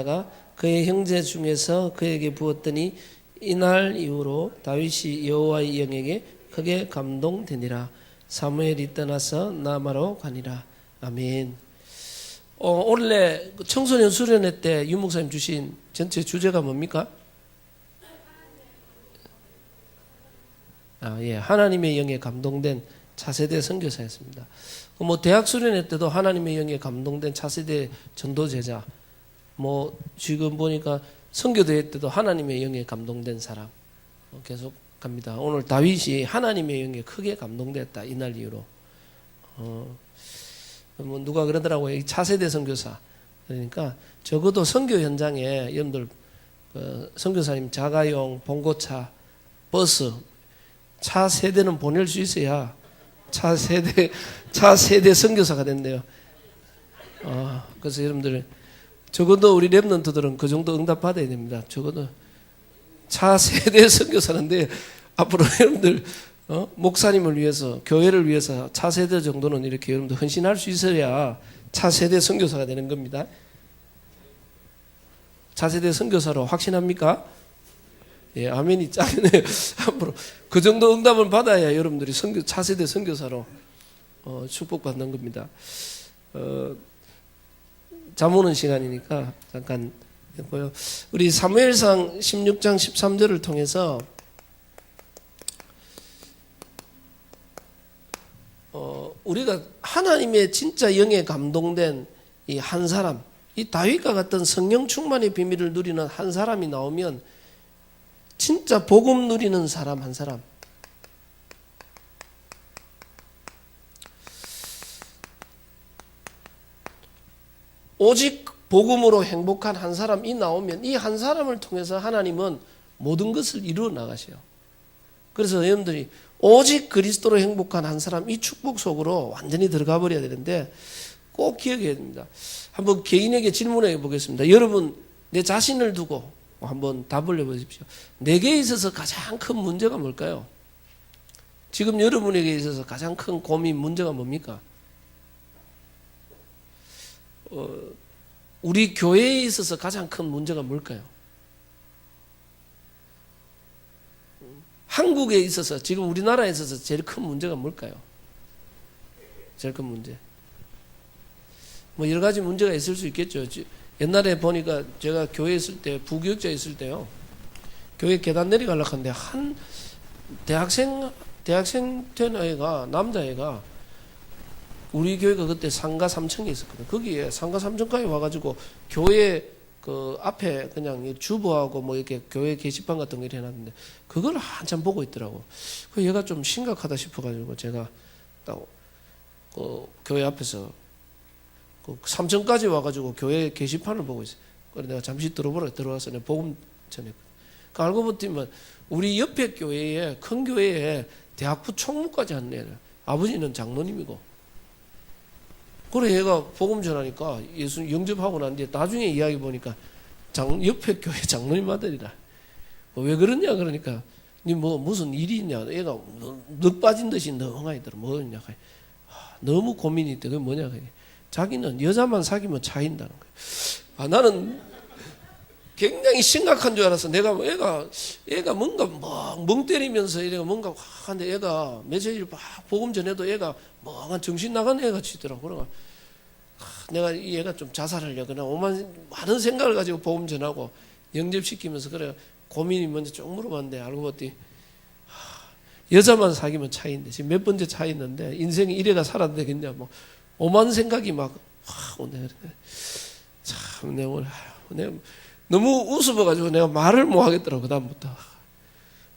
가 그의 형제 중에서 그에게 부었더니 이날 이후로 다윗이 여호와의 영에게 크게 감동되니라. 사무엘이 떠나서 라마로 가니라. 아멘. 원래 청소년 수련회 때 유 목사님 주신 전체 주제가 뭡니까? 하나님의 영에 감동된 차세대 선교사였습니다. 대학 수련회 때도 하나님의 영에 감동된 차세대 전도제자. 지금 보니까 선교대회 때도 하나님의 영에 감동된 사람 계속 갑니다. 오늘 다윗이 하나님의 영에 크게 감동됐다. 이날 이후로. 누가 그러더라고요. 차세대 선교사. 그러니까 적어도 선교 현장에 여러분들 선교사님 자가용, 봉고차, 버스, 차 세대는 보낼 수 있어야 차세대 선교사가 된대요. 그래서 여러분들 적어도 우리 랩런트들은 그 정도 응답 받아야 됩니다. 적어도 차세대 선교사인데 앞으로 여러분들 목사님을 위해서 교회를 위해서 차세대 정도는 이렇게 여러분들 헌신할 수 있어야 차세대 선교사가 되는 겁니다. 차세대 선교사로 확신합니까? 예, 아멘이 짱이네요. 앞으로 그 정도 응답을 받아야 여러분들이 차세대 선교사로 축복받는 겁니다. 잠 오는 시간이니까 잠깐 보여. 우리 사무엘상 16장 13절을 통해서 우리가 하나님의 진짜 영에 감동된 이 한 사람, 이 다윗과 같은 성령 충만의 비밀을 누리는 한 사람이 나오면 진짜 복음 누리는 사람 한 사람, 오직 복음으로 행복한 한 사람이 나오면 이 한 사람을 통해서 하나님은 모든 것을 이루어 나가셔요. 그래서 여러분들이 오직 그리스도로 행복한 한 사람, 이 축복 속으로 완전히 들어가 버려야 되는데 꼭 기억해야 됩니다. 한번 개인에게 질문해 보겠습니다. 여러분, 내 자신을 두고 한번 답을 해보십시오. 내게 있어서 가장 큰 문제가 뭘까요? 지금 여러분에게 있어서 가장 큰 고민, 문제가 뭡니까? 우리 교회에 있어서 가장 큰 문제가 뭘까요? 한국에 있어서, 지금 우리나라에 있어서 제일 큰 문제가 뭘까요? 제일 큰 문제. 여러 가지 문제가 있을 수 있겠죠. 옛날에 보니까 제가 교회에 있을 때, 부교육자 있을 때요, 교회 계단 내려가려고 하는데 한 대학생 된 애가, 남자애가 우리 교회가 그때 상가 3층에 있었거든. 거기에 상가 3층까지 와가지고 교회 그 앞에 그냥 주보하고 이렇게 교회 게시판 같은 거 해놨는데 그걸 한참 보고 있더라고. 그 얘가 좀 심각하다 싶어가지고 제가 딱 교회 앞에서 3층까지 와가지고 교회 게시판을 보고 있어요. 그래서 내가 잠시 들어와서 내가 복음 전했거든. 그 알고 보면 우리 옆에 교회에, 큰 교회에 대학부 총무까지 한 애를, 아버지는 장로님이고, 그래 얘가 복음 전하니까 예수 영접하고 난 뒤에 나중에 이야기 보니까 옆에 교회 장로님 아들이라. 왜 그러냐 그러니까 니 무슨 일이 있냐. 얘가 넉 빠진 듯이 멍하이더라. 뭐냐. 너무 고민이 있대. 그게 뭐냐. 자기는 여자만 사귀면 차인다는 거야. 나는 굉장히 심각한 줄 알았어. 내가 얘가 뭔가 멍 때리면서 이래가 뭔가 하는데 얘가 며칠 복음 전에도 얘가 멍한 정신 나간 애가 치더라고. 그러니까 내가 얘가 좀 자살하려거나 많은 생각을 가지고 복음 전하고 영접시키면서 그래 고민이 먼저 쭉 물어봤는데 알고 봤더니 여자만 사귀면 차이인데 지금 몇 번째 차이 있는데 인생이 이래가 살아도 되겠냐 오만 생각이 오네. 참 내가 너무 웃어봐가지고 내가 말을 못 하겠더라고. 그다음부터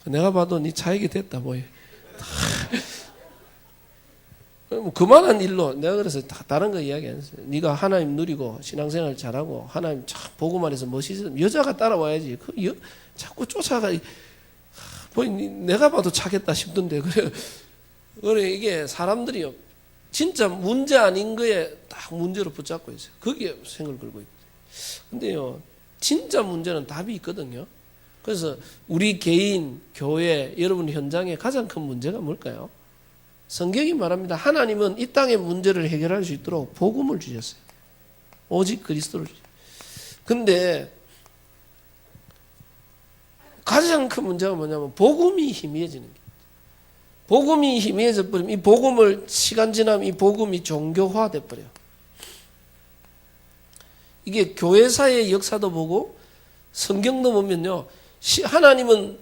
내가 봐도 네 차이게 됐다 그만한 일로 내가 그래서 다른 거 이야기 안 했어요. 네가 하나님 누리고 신앙생활 잘하고 하나님 참 보고 말해서 멋있어. 여자가 따라와야지. 자꾸 쫓아가. 내가 봐도 차겠다 싶던데. 그래 이게 사람들이 진짜 문제 아닌 거에 딱 문제로 붙잡고 있어요. 거기에 생을 걸고 있어요. 근데요, 진짜 문제는 답이 있거든요. 그래서 우리 개인, 교회, 여러분 현장에 가장 큰 문제가 뭘까요? 성경이 말합니다. 하나님은 이 땅의 문제를 해결할 수 있도록 복음을 주셨어요. 오직 그리스도를 주셨어요. 근데 가장 큰 문제가 뭐냐면 복음이 희미해지는 거예요. 복음이 희미해져 버리면 이 복음을 시간 지나면 이 복음이 종교화돼 버려요. 이게 교회사의 역사도 보고 성경도 보면요. 하나님은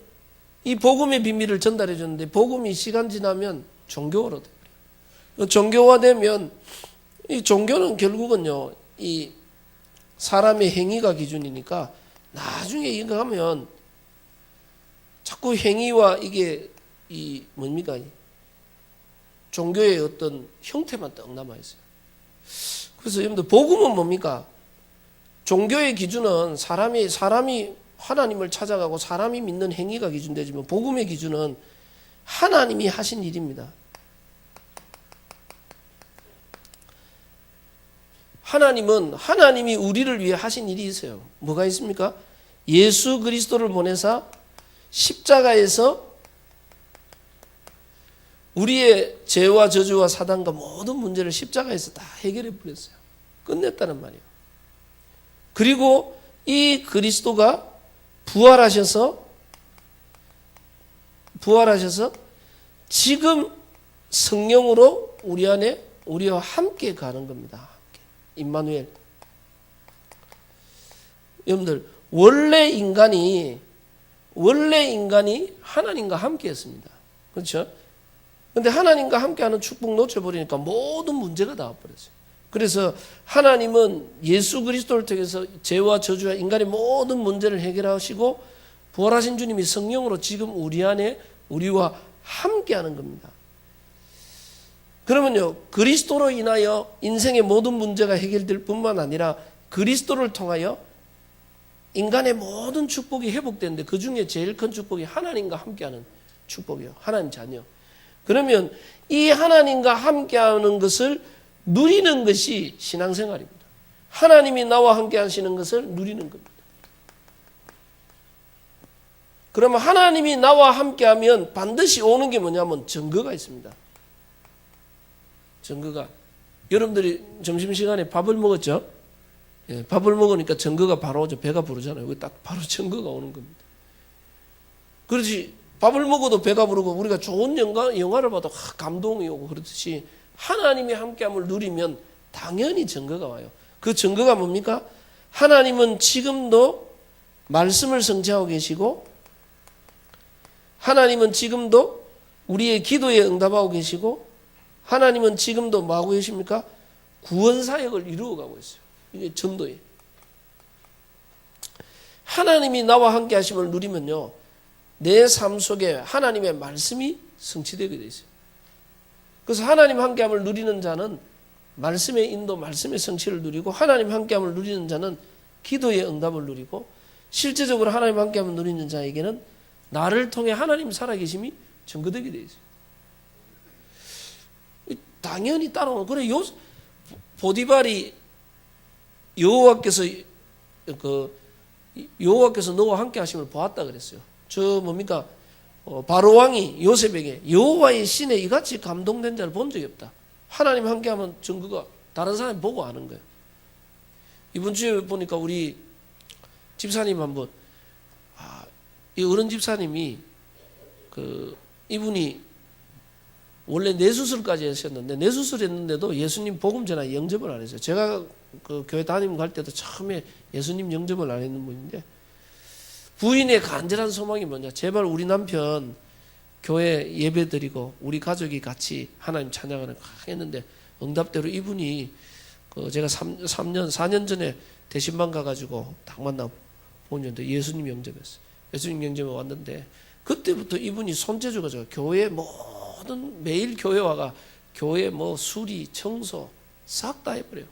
이 복음의 비밀을 전달해 줬는데 복음이 시간 지나면 종교화로 돼 버려요. 종교화되면 이 종교는 결국은요. 이 사람의 행위가 기준이니까 나중에 이거 하면 자꾸 행위와 이게 이 뭡니까? 종교의 어떤 형태만 딱 남아 있어요. 그래서 여러분들 복음은 뭡니까? 종교의 기준은 사람이 하나님을 찾아가고 사람이 믿는 행위가 기준되지만 복음의 기준은 하나님이 하신 일입니다. 하나님이 우리를 위해 하신 일이 있어요. 뭐가 있습니까? 예수 그리스도를 보내사 십자가에서 우리의 죄와 저주와 사단과 모든 문제를 십자가에서 다 해결해 버렸어요. 끝냈다는 말이에요. 그리고 이 그리스도가 부활하셔서 지금 성령으로 우리 안에 우리와 함께 가는 겁니다. 임마누엘. 여러분들 원래 인간이 하나님과 함께 했습니다. 그렇죠? 근데 하나님과 함께하는 축복 놓쳐버리니까 모든 문제가 나와버렸어요. 그래서 하나님은 예수 그리스도를 통해서 죄와 저주와 인간의 모든 문제를 해결하시고 부활하신 주님이 성령으로 지금 우리 안에 우리와 함께하는 겁니다. 그러면요, 그리스도로 인하여 인생의 모든 문제가 해결될 뿐만 아니라 그리스도를 통하여 인간의 모든 축복이 회복되는데 그 중에 제일 큰 축복이 하나님과 함께하는 축복이에요. 하나님 자녀. 그러면 이 하나님과 함께하는 것을 누리는 것이 신앙생활입니다. 하나님이 나와 함께 하시는 것을 누리는 겁니다. 그러면 하나님이 나와 함께하면 반드시 오는 게 뭐냐면 증거가 있습니다. 증거가. 여러분들이 점심시간에 밥을 먹었죠? 예, 밥을 먹으니까 증거가 바로 오죠. 배가 부르잖아요. 딱 바로 증거가 오는 겁니다. 그렇지. 밥을 먹어도 배가 부르고 우리가 좋은 영화를 봐도 감동이 오고 그렇듯이 하나님이 함께함을 누리면 당연히 증거가 와요. 그 증거가 뭡니까? 하나님은 지금도 말씀을 성취하고 계시고 하나님은 지금도 우리의 기도에 응답하고 계시고 하나님은 지금도 뭐하고 계십니까? 구원 사역을 이루어가고 있어요. 이게 전도예요. 하나님이 나와 함께 하심을 누리면요. 내 삶 속에 하나님의 말씀이 성취되게 되어 있어요. 그래서 하나님 함께함을 누리는 자는 말씀의 인도, 말씀의 성취를 누리고 하나님 함께함을 누리는 자는 기도의 응답을 누리고 실제적으로 하나님 함께함을 누리는 자에게는 나를 통해 하나님 살아계심이 증거되게 되어 있어요. 당연히 따라오는. 그래 보디발이 여호와께서 너와 함께 하심을 보았다 그랬어요. 저 뭡니까? 바로 왕이 요셉에게 여호와의 신에 이같이 감동된 자를 본 적이 없다. 하나님 함께하면 증거가 다른 사람이 보고 아는 거예요. 이번 주에 보니까 우리 집사님 한번 이 어른 집사님이 이분이 원래 뇌수술까지 하셨는데 뇌수술했는데도 예수님 복음 전화 영접을 안 했어요. 제가 그 교회 다니면 갈 때도 처음에 예수님 영접을 안 했는 분인데 부인의 간절한 소망이 뭐냐? 제발 우리 남편 교회 예배 드리고 우리 가족이 같이 하나님 찬양하는 거 했는데 응답대로 이분이 제가 4년 전에 대신방 가가지고 딱 만나 보는데 예수님 영접했어요. 예수님 영접에 왔는데 그때부터 이분이 손재주가 좋아요. 교회 모든 매일 교회 와가 교회 수리 청소 싹 다 해버려요.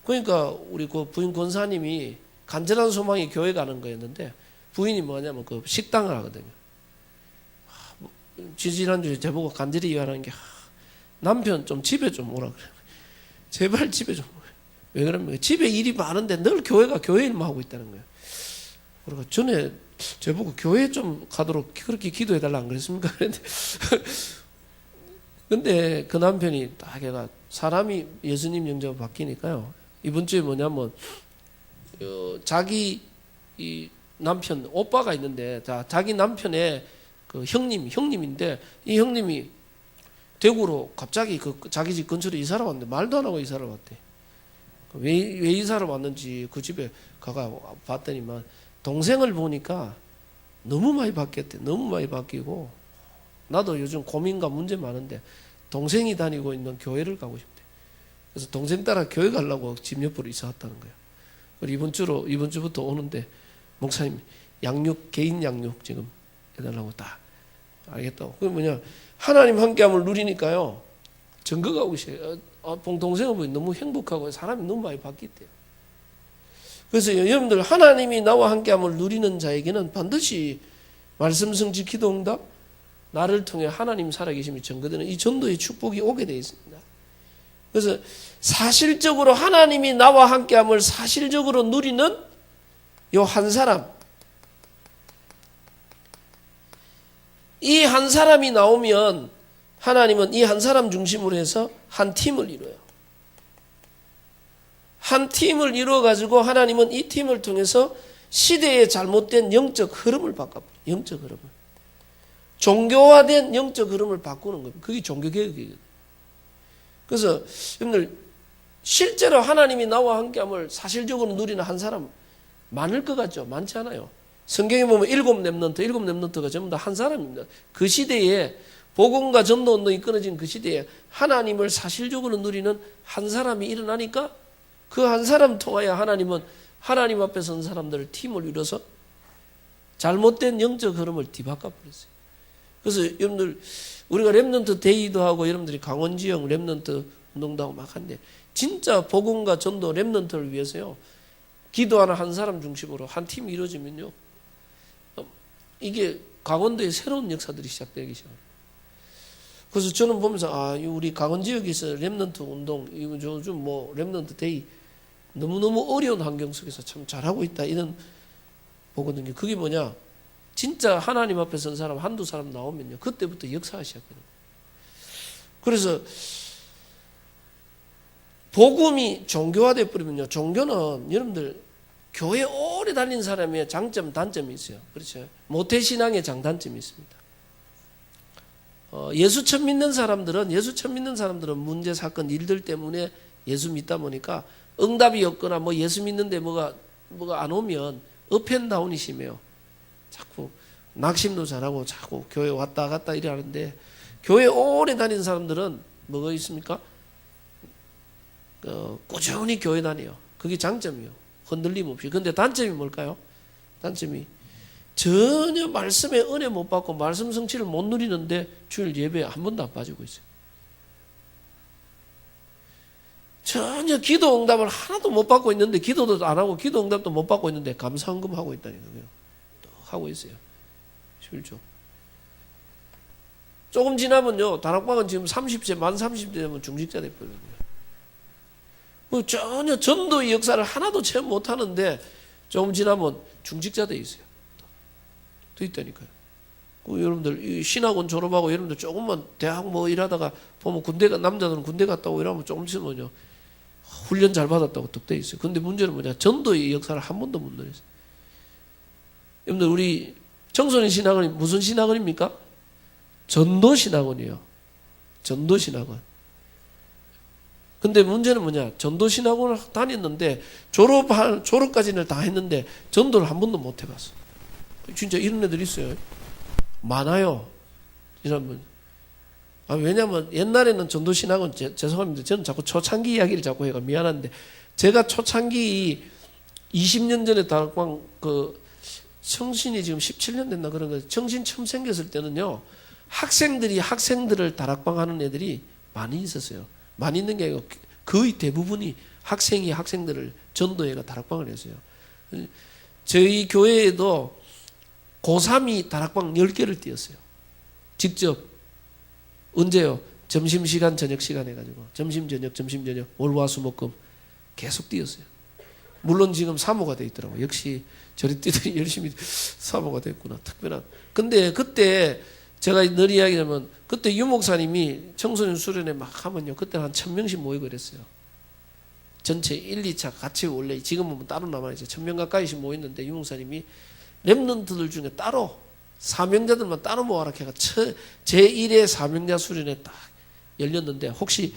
그러니까 우리 그 부인 권사님이 간절한 소망이 교회 가는 거였는데 부인이 뭐냐면 그 식당을 하거든요. 지지난주에 저보고 간절히 이해하는 게 남편 좀 집에 좀 오라 그래요. 제발 집에 좀 오라. 왜 그러면 집에 일이 많은데 늘 교회 일만 하고 있다는 거예요. 그리고 전에 저보고 교회 좀 가도록 그렇게 기도해달라 안 그랬습니까? 근데 그 남편이 딱 걔가 사람이 예수님 영접 바뀌니까요. 이번 주에 뭐냐면 자기 이 남편 오빠가 있는데 자기 남편의 그 형님인데 이 형님이 대구로 갑자기 그 자기 집 근처로 이사를 왔는데 말도 안 하고 이사를 왔대. 왜 이사를 왔는지 그 집에 가가 봤더니만 동생을 보니까 너무 많이 바뀌었대. 너무 많이 바뀌고 나도 요즘 고민과 문제 많은데 동생이 다니고 있는 교회를 가고 싶대. 그래서 동생 따라 교회 가려고 집 옆으로 이사 왔다는 거야. 그리고 이번 주부터 오는데 목사님 개인 양육 지금 해달라고 다 알겠다고. 그게 뭐냐, 하나님 함께함을 누리니까요 증거가 오셔요. 동생을 보니 너무 행복하고 사람이 너무 많이 바뀌었대요. 그래서 여러분들 하나님이 나와 함께함을 누리는 자에게는 반드시 말씀 성취 기도 응답 나를 통해 하나님 살아계심이 증거되는 이 전도의 축복이 오게 되어 있습니다. 그래서 사실적으로 하나님이 나와 함께함을 사실적으로 누리는 요 한 사람, 이 한 사람이 나오면 하나님은 이 한 사람 중심으로 해서 한 팀을 이뤄요. 한 팀을 이루어가지고 하나님은 이 팀을 통해서 시대의 잘못된 영적 흐름을 바꿔버려요. 영적 흐름을. 종교화된 영적 흐름을 바꾸는 겁니다. 그게 종교개혁이거든요. 그래서 여러분들 실제로 하나님이 나와 함께함을 사실적으로 누리는 한 사람 많을 것 같죠? 많지 않아요. 성경에 보면 7 렘넌트가 전부 다 한 사람입니다. 그 시대에 복음과 전도운동이 끊어진 그 시대에 하나님을 사실적으로 누리는 한 사람이 일어나니까 그 한 사람 통하여 하나님은 하나님 앞에 선 사람들을 팀을 이뤄서 잘못된 영적 흐름을 뒤바꿔버렸어요. 그래서 여러분들 우리가 렘넌트 데이도 하고 여러분들이 강원 지역 렘넌트 운동도 하고 막 하는데 진짜 복음과 전도 렘넌트를 위해서요 기도하는 한 사람 중심으로 한 팀이 이루어지면요 이게 강원도에 새로운 역사들이 시작되기 시작합니다. 그래서 저는 보면서 우리 강원 지역에서 렘넌트 운동 요즘 뭐 렘넌트 데이 너무너무 어려운 환경 속에서 참 잘하고 있다 이런 보거든요. 그게 뭐냐, 진짜 하나님 앞에 선 사람 한두 사람 나오면요 그때부터 역사가 시작되는 거예요. 그래서 복음이 종교화돼 버리면요, 종교는 여러분들 교회 오래 다닌 사람의 장점 단점이 있어요. 그렇죠? 모태신앙의 장단점이 있습니다. 예수 처음 믿는 사람들은 문제 사건 일들 때문에 예수 믿다 보니까 응답이 없거나 뭐 예수 믿는데 뭐가 안 오면 업앤다운이 심해요. 자꾸 낙심도 잘하고 자꾸 교회 왔다 갔다 이래 하는데, 교회 오래 다닌 사람들은 뭐가 있습니까? 꾸준히 교회 다녀요. 그게 장점이요. 흔들림 없이. 근데 단점이 뭘까요? 단점이 전혀 말씀의 은혜 못 받고 말씀 성취를 못 누리는데 주일 예배에 한 번도 안 빠지고 있어요. 전혀 기도 응답을 하나도 못 받고 있는데, 기도도 안 하고 기도 응답도 못 받고 있는데 감사헌금 하고 있다니까요. 또 하고 있어요. 실죠. 조금 지나면요, 다락방은 지금 30세, 만 30세 되면 중직자 돼버려요. 뭐 전혀 전도의 역사를 하나도 체험 못 하는데 조금 지나면 중직자 돼 있어요. 또 있다니까요. 여러분들 신학원 졸업하고 여러분들 조금만 대학 뭐 일하다가 보면 남자들은 군대 갔다 오고 이러면 조금 있으면요 훈련 잘 받았다고 득돼 있어요. 근데 문제는 뭐냐, 전도의 역사를 한 번도 못 누렸어요. 여러분들 우리 청소년 신학원이 무슨 신학원입니까? 전도 신학원이에요. 전도 신학원. 근데 문제는 뭐냐, 전도 신학원을 다녔는데 졸업까지는 다 했는데 전도를 한 번도 못 해봤어. 진짜 이런 애들 있어요. 많아요. 이 사람은. 왜냐면 옛날에는 전도 신학원, 죄송합니다. 저는 자꾸 초창기 이야기를 자꾸 해가 미안한데, 제가 초창기 20년 전에 다락방 청신이 지금 17년 됐나 그런 거, 청신 처음 생겼을 때는요 학생들을 다락방 하는 애들이 많이 있었어요. 많이 있는 게 아니고 거의 대부분이 학생들을 전도회가 다락방을 했어요. 저희 교회에도 고3이 다락방 10개를 띄었어요. 직접. 언제요? 점심시간, 저녁시간 해가지고. 점심, 저녁, 월화수목금 계속 띄었어요. 물론 지금 사모가 돼 있더라고요. 역시 저리 뛰더니 열심히 사모가 됐구나. 특별한. 근데 그때 제가 늘 이야기하면, 그때 유 목사님이 청소년 수련회 막 하면요, 그때 한 1000명씩 모이고 그랬어요. 전체 1, 2차 같이 원래 지금은 따로 남아있어요. 1000명 가까이씩 모였는데 유목사님이 렘넌트들 중에 따로 사명자들만 따로 모아라 해가 제1회 사명자 수련회 딱 열렸는데 혹시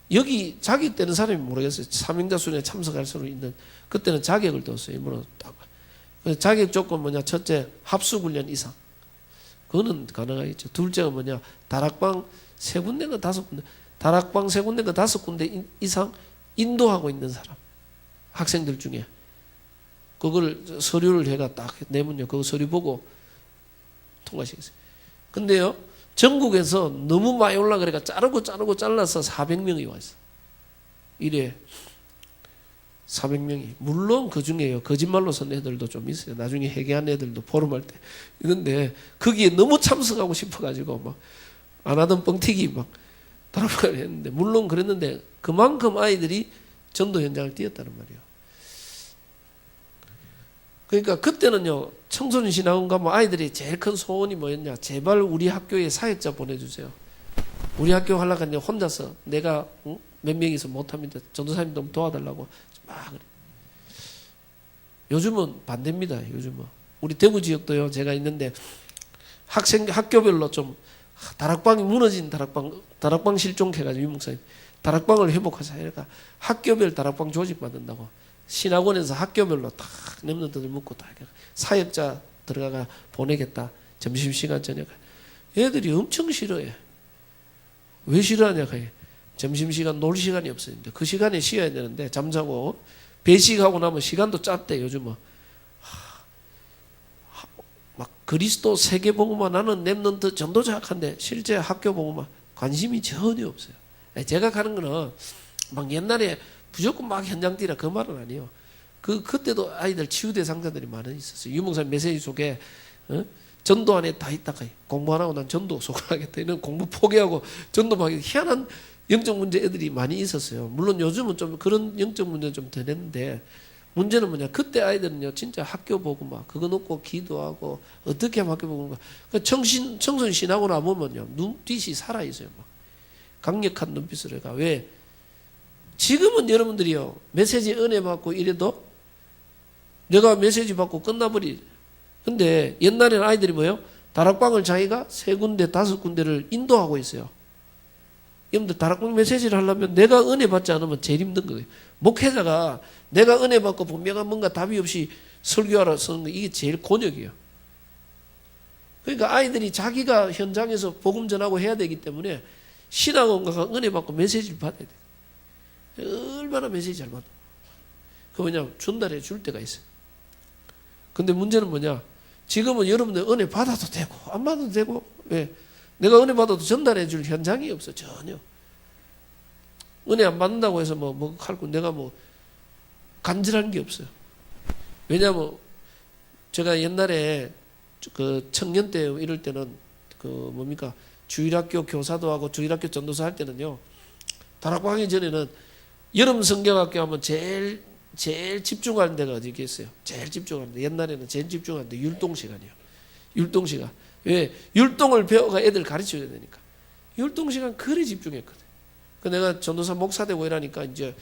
여기 자격 되는 사람이 모르겠어요. 사명자 수련회 참석할 수 있는 그때는 자격을 뒀어요. 일부러 딱. 자격 조건 뭐냐? 첫째 합숙훈련 이상. 그거는 가능하겠죠. 둘째가 뭐냐? 다락방 3군데인가 5군데. 다락방 3군데인가 5군데 이상 인도하고 있는 사람. 학생들 중에. 그걸 서류를 해가 딱 내면요. 그거 서류 보고 통과시켰어요. 근데요. 전국에서 너무 많이 올라가니까 자르고 잘라서 400명이 왔어요. 이래 400명이. 물론 그 중에요. 거짓말로 쓴 애들도 좀 있어요. 나중에 회개한 애들도 포럼할 때. 있는데 거기에 너무 참석하고 싶어가지고 막 안 하던 뻥튀기 막 다락방을 했는데 물론 그랬는데 그만큼 아이들이 전도 현장을 뛰었다는 말이에요. 그러니까 그때는요. 청소년 신학원 가면 아이들이 제일 큰 소원이 뭐였냐. 제발 우리 학교에 사역자 보내주세요. 우리 학교 하려고 하는데 혼자서 내가 몇 명이서 못합니다. 전도사님 좀 도와달라고 막 그래. 요즘은 반대입니다. 요즘은 우리 대구 지역도요. 제가 있는데 학교별로 좀 다락방이 무너진 다락방 실종해가지고 유목사님 다락방을 회복하자. 그러니까 학교별 다락방 조직 만든다고. 신학원에서 학교별로 다 렘넌트들 묻고 다 사역자 들어가가 보내겠다. 점심시간 저녁에. 애들이 엄청 싫어해. 왜 싫어하냐? 점심시간 놀 시간이 없었는데 그 시간에 쉬어야 되는데 잠자고 배식하고 나면 시간도 짧대. 요즘은 막 그리스도 세계복음화 나는 렘넌트 전도자 학한데 실제 학교 복음화 관심이 전혀 없어요. 제가 가는 거는 막 옛날에 무조건 막 현장 뛰라 그 말은 아니에요. 그때도 아이들 치유 대상자들이 많이 있었어요. 유목사님 메시지 속에 전도 안에 다 있다가 공부 안 하고 난 전도 속을 하겠다. 이런 공부 포기하고 전도 막 희한한 영적 문제 애들이 많이 있었어요. 물론 요즘은 좀 그런 영적 문제는 좀 더 됐는데 문제는 뭐냐. 그때 아이들은요 진짜 학교 보고 막 그거 놓고 기도하고 어떻게 하면 학교 보고 청소년 신하고 나보면요 눈빛이 살아있어요. 막 강력한 눈빛으로 해가. 왜? 지금은 여러분들이요 메시지 은혜 받고 이래도 내가 메시지 받고 끝나버리. 근데 옛날에는 아이들이 뭐예요? 다락방을 자기가 3군데 5군데를 인도하고 있어요. 여러분들 다락방 메시지를 하려면 내가 은혜 받지 않으면 제일 힘든 거예요. 목회자가 내가 은혜 받고 분명한 뭔가 답이 없이 설교하러 쓰는 거 이게 제일 곤욕이에요. 그러니까 아이들이 자기가 현장에서 복음 전하고 해야 되기 때문에 신학원가가 은혜 받고 메시지를 받아야 돼요. 얼마나 메시지 잘 받아. 그 뭐냐 전달해 줄 때가 있어요. 근데 문제는 뭐냐 지금은 여러분들 은혜 받아도 되고 안 받아도 되고 왜? 내가 은혜 받아도 전달해 줄 현장이 없어. 전혀. 은혜 안 받는다고 해서 뭐 할고 내가 뭐 간절한 게 없어요. 왜냐하면 제가 옛날에 그 청년 때 이럴 때는 그 뭡니까 주일학교 교사도 하고 주일학교 전도사 할 때는요 다락방 하기 전에는 여름 성경학교 하면 제일 집중하는 데가 어디 있겠어요? 제일 집중하는 데. 옛날에는 제일 집중하는 데 율동 시간이에요. 율동 시간. 왜? 율동을 배워가 애들 가르쳐야 되니까. 율동 시간 그리 집중했거든. 그 내가 전도사 목사 되고 이러니까 이제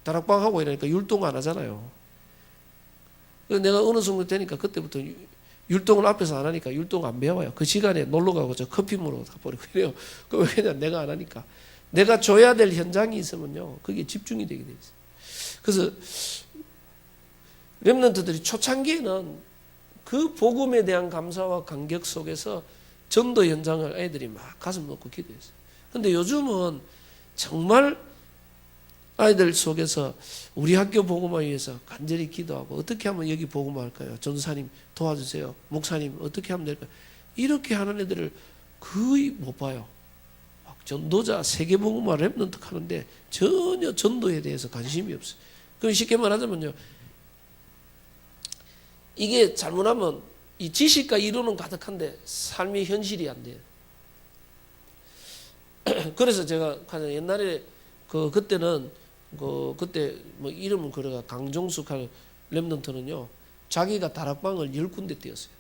다락방 하고 이러니까 율동 안 하잖아요. 그래서 내가 어느 정도 되니까 그때부터 율동을 앞에서 안 하니까 율동 안 배워요. 그 시간에 놀러 가고 저 커피 먹으러 가버리고 이래요. 그 왜냐 내가 안 하니까. 내가 줘야 될 현장이 있으면요. 그게 집중이 되게 돼 있어요. 그래서 렘넌트들이 초창기에는 그 복음에 대한 감사와 감격 속에서 전도 현장을 애들이 막 가슴 놓고 기도했어요. 그런데 요즘은 정말 아이들 속에서 우리 학교 복음화 위해서 간절히 기도하고 어떻게 하면 여기 복음화할까요? 전사님 도와주세요. 목사님 어떻게 하면 될까요? 이렇게 하는 애들을 거의 못 봐요. 막 전도자 세계복음화 렘넌트 하는데 전혀 전도에 대해서 관심이 없어요. 그럼 쉽게 말하자면요. 이게 잘못하면 이 지식과 이론은 가득한데 삶의 현실이 안 돼요. 그래서 제가 옛날에 그때는 그때 뭐 이름은 그래가 강종숙 할 렘넌트는요 자기가 다락방을 10군데 띄었어요.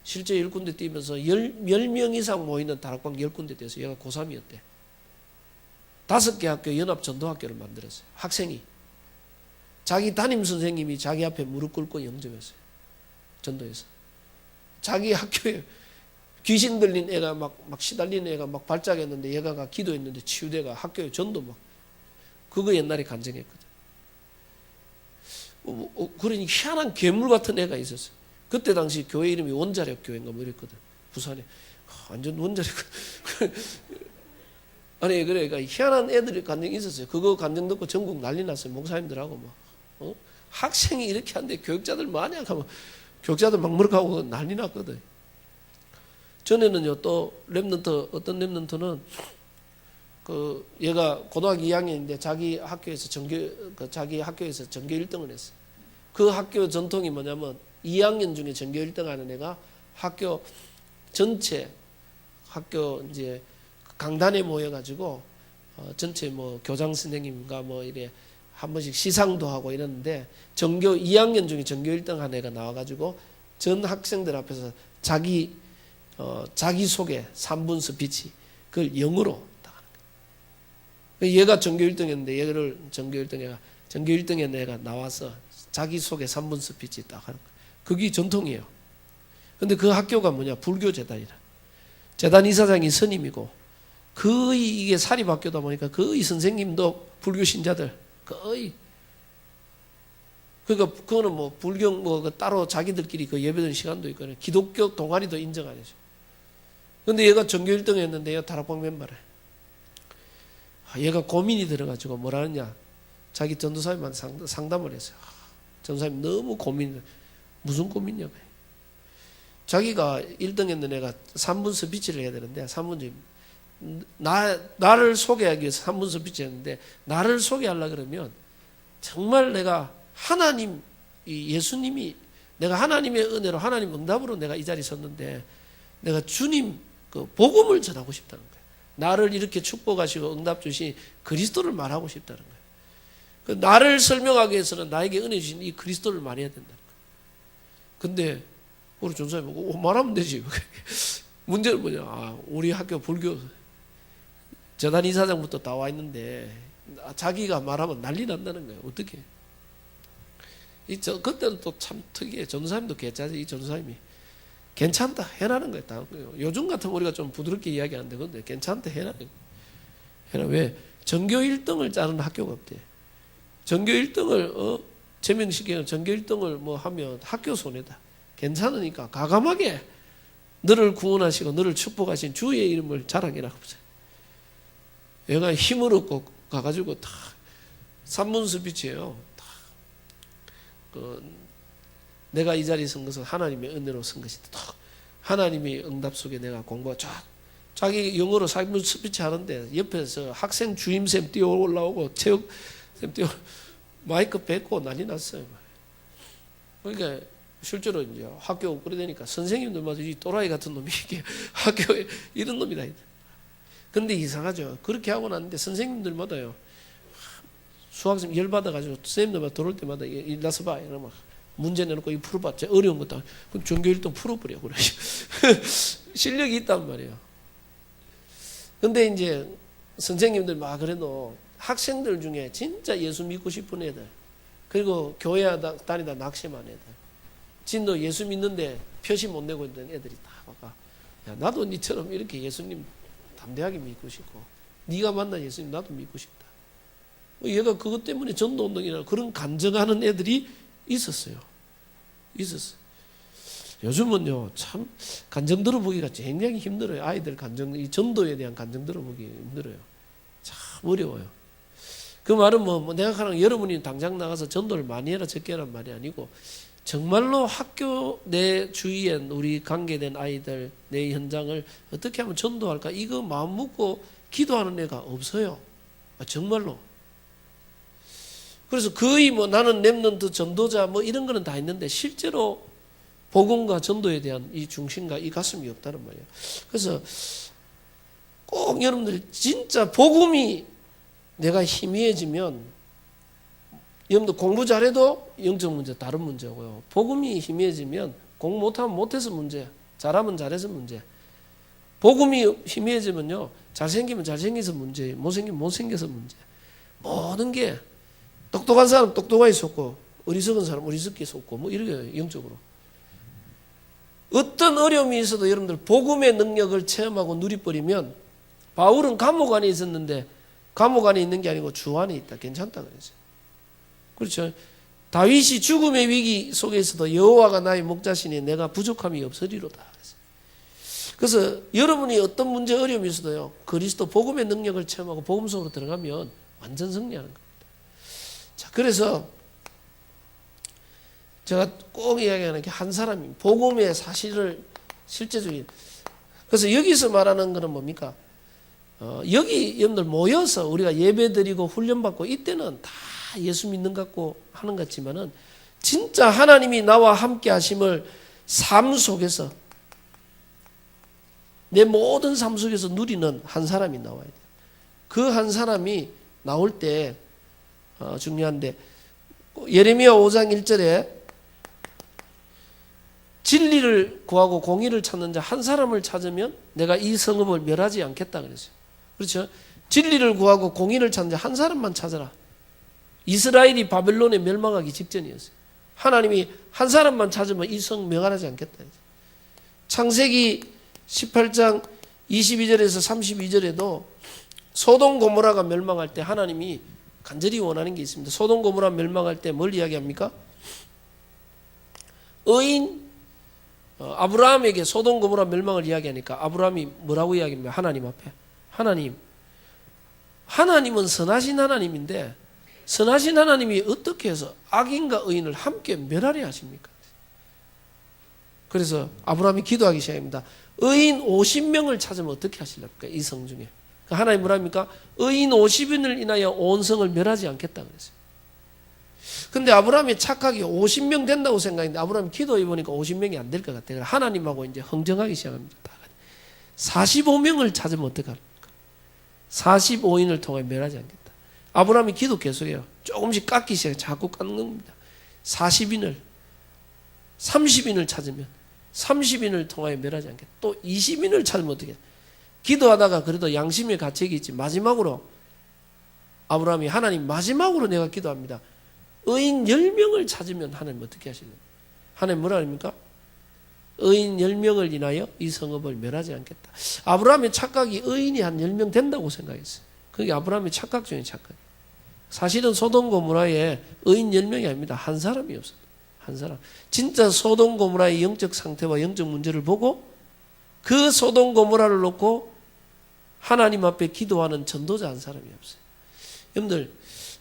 실제 10군데 띄면서 10명 이상 모이는 다락방 10군데 띄었어요. 얘가 고3이었대. 5개 학교 연합 전도학교를 만들었어요. 학생이. 자기 담임 선생님이 자기 앞에 무릎 꿇고 영접했어요. 전도에서. 자기 학교에 귀신 들린 애가 막 시달리는 애가 막 발작했는데 얘가 기도했는데 치유대가 학교에 전도 막 그거 옛날에 간증했거든. 그러니 희한한 괴물 같은 애가 있었어요. 그때 당시 교회 이름이 원자력 교회인가 뭐 이랬거든. 부산에 완전 원자력. 아니 그러니까 희한한 애들이 간증이 있었어요. 그거 간증 듣고 전국 난리 났어요. 목사님들하고 막 학생이 이렇게 하는데 교육자들 마냥 하면 교육자들 막 물어가고 난리 났거든. 전에는요 또 랩런트 어떤 랩런트는 그 얘가 고등학교 2학년인데 자기 학교에서 전교 1등을 했어. 그 학교 전통이 뭐냐면 2학년 중에 전교 1등하는 애가 학교 전체 학교 이제 강단에 모여가지고 전체 뭐 교장 선생님과 뭐 이래 한 번씩 시상도 하고 이러는데 전교 2학년 중에 전교 1등한 애가 나와가지고 전 학생들 앞에서 자기 소개 3분 스피치 그걸 영어로 딱 하는 거예요. 얘가 전교 1등이었는데 얘를 전교 1등의 애가 나와서 자기 소개 3분 스피치 딱 하는 거예요. 그게 전통이에요. 근데 그 학교가 뭐냐? 불교 재단이라. 재단 이사장이 스님이고 거의 이게 사립학교다 보니까 거의 선생님도 불교 신자들 거의. 그러니까 그거는 뭐 불경 뭐 따로 자기들끼리 그 예배드리는 시간도 있고 기독교 동아리도 인정 안 해줘. 근데 얘가 전교 1등 했는데 얘가 다락방 멤버래. 얘가 고민이 들어가지고 뭐라 하느냐. 자기 전도사님한테 상담을 했어요. 전도사님 너무 고민, 무슨 고민이냐. 자기가 1등 했는 애가 3분 스피치를 해야 되는데 3분 나를 소개하기 위해서 3분 스피치 했는데 나를 소개하려고 그러면 정말 내가 하나님, 예수님이 내가 하나님의 은혜로 하나님 응답으로 내가 이 자리에 섰는데 내가 주님 그 복음을 전하고 싶다는 거예요. 나를 이렇게 축복하시고 응답 주신 그리스도를 말하고 싶다는 거예요. 그 나를 설명하기 위해서는 나에게 은혜 주신 이 그리스도를 말해야 된다는 거예요. 근데 우리 전사님 말하면 되지. 문제는 뭐냐? 우리 학교 불교 재단 이사장부터 다 와 있는데 자기가 말하면 난리 난다는 거예요. 어떻게? 그때는 또 참 특이해. 전사님도 괜찮지. 이 전사님이 괜찮다 해라는 거예요. 요즘 같으면 우리가 좀 부드럽게 이야기하는데 근데 괜찮다 해라. 왜? 전교 1등을 짜는 학교가 없대. 전교 1등을 제명시키는 전교 1등을 뭐 하면 학교 손해다. 괜찮으니까 가감하게 너를 구원하시고 너를 축복하신 주의 이름을 자랑해라. 얘가 힘을 얻고 가가지고 다 3분 스피치예요. 다 내가 이 자리에 선 것은 하나님의 은혜로 선 것이다. 하나님의 응답 속에 내가 공부가 자기 영어로 3분 스피치 하는데 옆에서 학생 주임쌤 뛰어 올라오고 체육쌤 뛰어 마이크 뱉고 난리 났어요. 그러니까 실제로 이제 학교 그래 되니까 선생님들마다 이 또라이 같은 놈이 이게 학교에 이런 놈이다. 근데 이상하죠. 그렇게 하고 났는데 선생님들마다요. 수학생 열받아가지고 선생님들마다 들어올 때마다 일나서 봐. 이러면 문제 내놓고 이 풀어봐. 어려운 것도 그럼 전교 1등 풀어버려. 그래. 실력이 있단 말이에요. 근데 이제 선생님들 막 그래도 학생들 중에 진짜 예수 믿고 싶은 애들 그리고 교회 다니다 낙심한 애들 진도 예수 믿는데 표시 못 내고 있는 애들이 다 와가 야 나도 니처럼 이렇게 예수님 담대하게 믿고 싶고 네가 만난 예수님 나도 믿고 싶다. 얘가 그것 때문에 전도운동이나 그런 간증하는 애들이 있었어요. 요즘은요 참 간증 들어보기가 굉장히 힘들어요. 아이들 간증, 이 전도에 대한 간증 들어보기 힘들어요. 참 어려워요. 그 말은 뭐 내가 하는 여러분이 당장 나가서 전도를 많이 해라 적게 하란 말이 아니고 정말로 학교 내 주위에 우리 관계된 아이들 내 현장을 어떻게 하면 전도할까 이거 마음 먹고 기도하는 애가 없어요. 정말로. 그래서 거의 뭐 나는 랩런트 전도자 뭐 이런 거는 다 있는데 실제로 복음과 전도에 대한 이 중심과 이 가슴이 없다는 말이에요. 그래서 꼭 여러분들 진짜 복음이 내가 희미해지면 여러분들 공부 잘해도 영적 문제 다른 문제고요. 복음이 희미해지면 공부 못하면 못해서 문제, 잘하면 잘해서 문제. 복음이 희미해지면요 잘생기면 잘생겨서 문제, 못생기면 못생겨서 문제. 모든 게 똑똑한 사람 똑똑하게 속고 어리석은 사람 어리석게 속고 뭐 이렇게 영적으로. 어떤 어려움이 있어도 여러분들 복음의 능력을 체험하고 누려버리면 바울은 감옥 안에 있었는데 감옥 안에 있는 게 아니고 주 안에 있다. 괜찮다 그랬어요. 그렇죠. 다윗이 죽음의 위기 속에서도 여호와가 나의 목자시니 내가 부족함이 없으리로다. 그래서 여러분이 어떤 문제 어려움이 있어도요. 그리스도 복음의 능력을 체험하고 복음 속으로 들어가면 완전 승리하는 겁니다. 자, 그래서 제가 꼭 이야기하는 게 한 사람이 복음의 사실을 실제적인 그래서 여기서 말하는 것은 뭡니까? 여기 여러분들 모여서 우리가 예배드리고 훈련받고 이때는 다 예수 믿는 것 같고 하는 것 같지만은 진짜 하나님이 나와 함께 하심을 삶 속에서 내 모든 삶 속에서 누리는 한 사람이 나와야 돼요. 그 한 사람이 나올 때 중요한데 예레미야 5장 1절에 진리를 구하고 공의를 찾는 자 한 사람을 찾으면 내가 이 성읍을 멸하지 않겠다 그랬어요. 그렇죠? 진리를 구하고 공의를 찾는 자 한 사람만 찾아라. 이스라엘이 바벨론에 멸망하기 직전이었어요. 하나님이 한 사람만 찾으면 이 성 멸하지 않겠다. 창세기 18장 22절에서 32절에도 소돔 고모라가 멸망할 때 하나님이 간절히 원하는 게 있습니다. 소돔 고모라 멸망할 때 뭘 이야기합니까? 의인 아브라함에게 소돔 고모라 멸망을 이야기하니까 아브라함이 뭐라고 이야기합니까? 하나님 앞에 하나님은 선하신 하나님인데 선하신 하나님이 어떻게 해서 악인과 의인을 함께 멸하려 하십니까? 그래서 아브라함이 기도하기 시작합니다. 의인 50명을 찾으면 어떻게 하실랍니까? 이 성 중에. 하나님 뭐랍니까? 의인 50인을 인하여 온 성을 멸하지 않겠다 그랬어요. 근데 아브라함이 착하게 50명 된다고 생각했는데 아브라함이 기도해 보니까 50명이 안 될 것 같아요. 하나님하고 이제 흥정하기 시작합니다. 45명을 찾으면 어떡합니까? 45인을 통해 멸하지 않겠다. 아브라함이 기도 계속해요. 조금씩 깎기 시작해요. 자꾸 깎는 겁니다. 40인을 30인을 찾으면 30인을 통하여 멸하지 않겠다. 또 20인을 찾으면 어떻게 해? 기도하다가 그래도 양심의 가책이 있지. 마지막으로 아브라함이 하나님 마지막으로 내가 기도합니다. 의인 10명을 찾으면 하나님 어떻게 하실래요? 하나님 뭐라 합니까? 의인 10명을 인하여 이 성읍을 멸하지 않겠다. 아브라함의 착각이 의인이 한 10명 된다고 생각했어요. 그게 아브라함의 착각 중에 착각. 사실은 소돔 고모라에 의인 10명이 아닙니다. 한 사람이 없어요. 한 사람. 진짜 소돔 고모라의 영적 상태와 영적 문제를 보고 그 소돔 고모라를 놓고 하나님 앞에 기도하는 전도자 한 사람이 없어요. 여러분들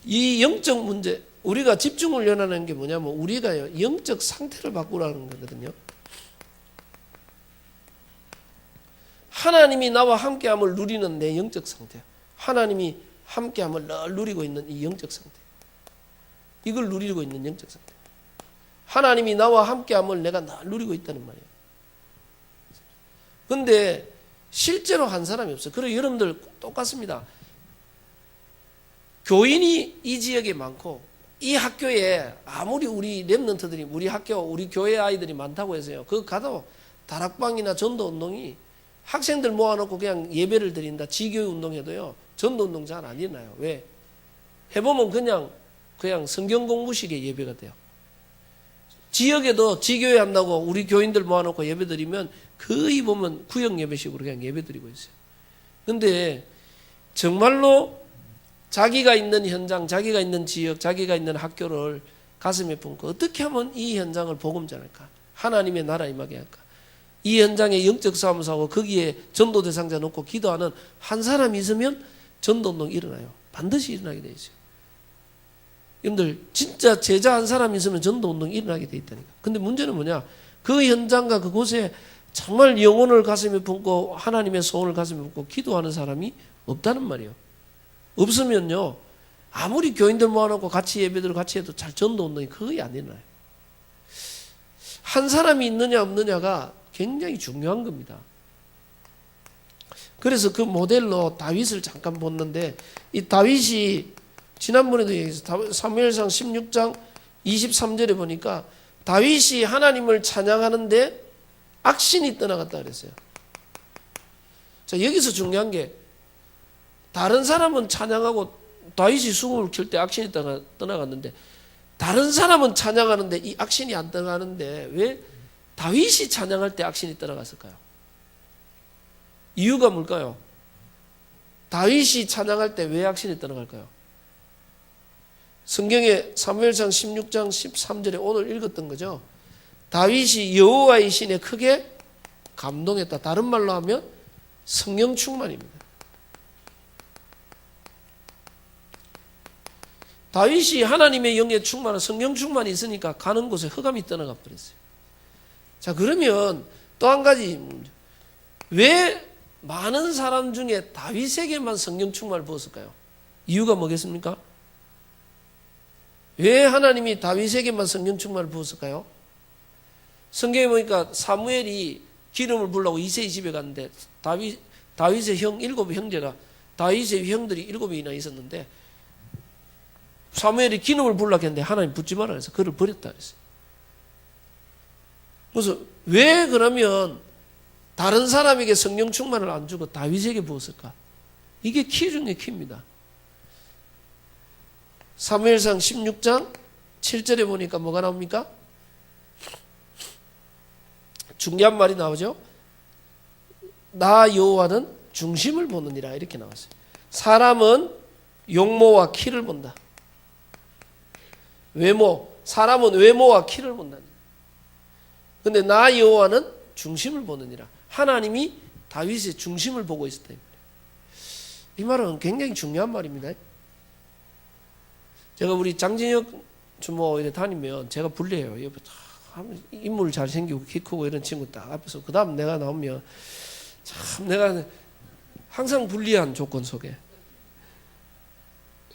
이 영적 문제 우리가 집중을 연하는 게 뭐냐면 우리가 영적 상태를 바꾸라는 거거든요. 하나님이 나와 함께함을 누리는 내 영적 상태. 하나님이 함께함을 늘 누리고 있는 이 영적 상태. 이걸 누리고 있는 영적 상태. 하나님이 나와 함께함을 내가 늘 누리고 있다는 말이에요. 그런데 실제로 한 사람이 없어요. 그리고 여러분들 똑같습니다. 교인이 이 지역에 많고 이 학교에 아무리 우리 랩런트들이 우리 학교 우리 교회 아이들이 많다고 해서요. 그거 가도 다락방이나 전도 운동이 학생들 모아놓고 그냥 예배를 드린다. 지교회 운동해도요. 전도 운동 잘 안 일어나요. 왜? 해보면 그냥 성경 공부식의 예배가 돼요. 지역에도 지교회 한다고 우리 교인들 모아놓고 예배 드리면 거의 보면 구역 예배식으로 그냥 예배 드리고 있어요. 근데 정말로 자기가 있는 현장, 자기가 있는 지역, 자기가 있는 학교를 가슴에 품고 어떻게 하면 이 현장을 복음 전할까? 하나님의 나라 임하게 할까? 이 현장에 영적 싸움을 하고 거기에 전도 대상자 놓고 기도하는 한 사람이 있으면 전도운동 일어나요. 반드시 일어나게 돼 있어요. 여러분들 진짜 제자 한 사람이 있으면 전도운동이 일어나게 돼 있다니까. 근데 문제는 뭐냐? 그 현장과 그곳에 정말 영혼을 가슴에 품고 하나님의 소원을 가슴에 품고 기도하는 사람이 없다는 말이에요. 없으면요. 아무리 교인들 모아놓고 같이 예배들 같이 해도 잘 전도운동이 거의 안 일어나요. 한 사람이 있느냐 없느냐가 굉장히 중요한 겁니다. 그래서 그 모델로 다윗을 잠깐 봤는데 이 다윗이 지난번에도 얘기했어요. 사무엘상 16장 23절에 보니까 다윗이 하나님을 찬양하는데 악신이 떠나갔다 그랬어요. 자, 여기서 중요한 게 다른 사람은 찬양하고 다윗이 수금을 킬 때 악신이 떠나갔는데 다른 사람은 찬양하는데 이 악신이 안 떠나가는데 왜 다윗이 찬양할 때 악신이 떠나갔을까요? 이유가 뭘까요? 다윗이 찬양할 때 왜 악신이 떠나갈까요? 성경에 사무엘상 16장 13절에 오늘 읽었던 거죠. 다윗이 여호와의 신에 크게 감동했다. 다른 말로 하면 성령 충만입니다. 다윗이 하나님의 영에 충만한 성령 충만이 있으니까 가는 곳에 흑암이 떠나가 버렸어요. 자, 그러면 또 한 가지 문제. 왜 많은 사람 중에 다윗에게만 성령 충만을 부었을까요? 이유가 뭐겠습니까? 왜 하나님이 다윗에게만 성령 충만을 부었을까요? 성경에 보니까 사무엘이 기름을 부으려고 이새의 집에 갔는데 다윗의 형 7 형제가 다윗의 형들이 7이나 있었는데 사무엘이 기름을 부으려고 했는데 하나님 붓지 마라 해서 그를 버렸다 그랬어요. 그래서 왜 그러면 다른 사람에게 성령 충만을 안 주고 다윗에게 부었을까? 이게 키 중에 키입니다. 사무엘상 16장 7절에 보니까 뭐가 나옵니까? 중요한 말이 나오죠. 나 여호와는 중심을 보느니라 이렇게 나왔어요. 사람은 용모와 키를 본다. 사람은 외모와 키를 본다. 근데 나 여호와는 중심을 보느니라. 하나님이 다윗의 중심을 보고 있었다. 이 말은 굉장히 중요한 말입니다. 제가 우리 장진혁 주모 이렇게 다니면 제가 불리해요. 인물 잘생기고 키 크고 이런 친구 딱 앞에서 그 다음 내가 나오면 참 내가 항상 불리한 조건 속에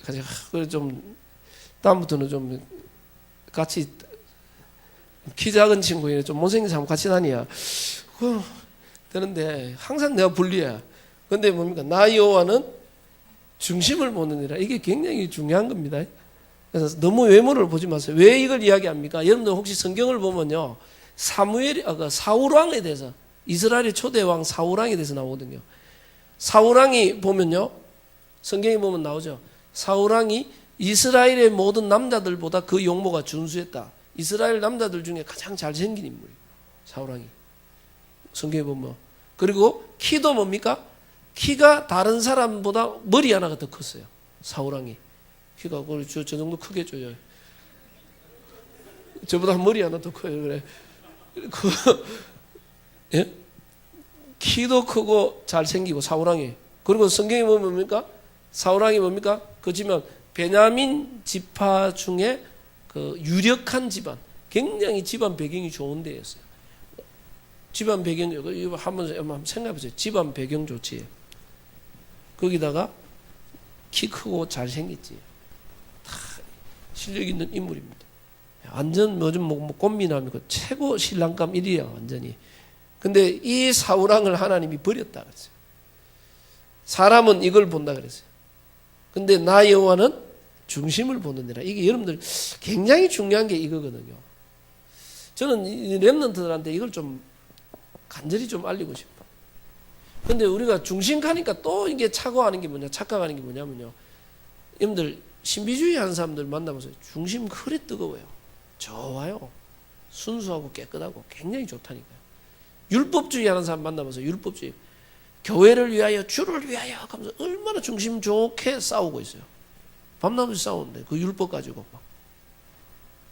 그래서 좀 다음부터는 좀 같이 키 작은 친구 좀 못생긴 사람 같이 다니야 되는데 항상 내가 불리해. 근데 뭡니까? 나 여호와는 중심을 보느니라. 이게 굉장히 중요한 겁니다. 그래서 너무 외모를 보지 마세요. 왜 이걸 이야기합니까? 여러분들 혹시 성경을 보면요, 사울 왕에 대해서, 이스라엘의 초대 왕 사울 왕에 대해서 나오거든요. 사울 왕이 보면요, 성경에 보면 나오죠. 사울 왕이 이스라엘의 모든 남자들보다 그 용모가 준수했다. 이스라엘 남자들 중에 가장 잘생긴 인물이에요. 사울 왕이. 성경에 보면. 그리고 키도 뭡니까? 키가 다른 사람보다 머리 하나가 더 컸어요. 사울 왕이. 키가 저 정도 크게 줘요. 저보다 머리 하나 더 커요. 그래. 예? 키도 크고 잘생기고 사울 왕이. 그리고 성경에 보면 뭡니까? 사울 왕이 뭡니까? 그렇지만 베냐민 지파 중에 그 유력한 집안, 굉장히 집안 배경이 좋은 데였어요. 집안 배경, 이거 한번 생각해보세요. 집안 배경 좋지. 거기다가 키 크고 잘생겼지. 다 실력 있는 인물입니다. 완전 요즘 꽃미남이고 최고 신랑감 1위야 완전히. 근데 이 사울왕을 하나님이 버렸다 그랬어요. 사람은 이걸 본다 그랬어요. 근데 나 여호와는 중심을 보느니라. 이게 여러분들 굉장히 중요한 게 이거거든요. 저는 이 렘넌트들한테 이걸 좀 간절히 좀 알리고 싶어. 근데 우리가 중심 가니까 또 이게 착각하는 게 뭐냐면요. 여러분들 신비주의 하는 사람들 만나보세요. 중심 그리 뜨거워요. 좋아요. 순수하고 깨끗하고 굉장히 좋다니까요. 율법주의 하는 사람 만나보세요. 율법주의. 교회를 위하여 주를 위하여 하면서 얼마나 중심 좋게 싸우고 있어요. 밤낮없이 싸우는데 그 율법 가지고 막.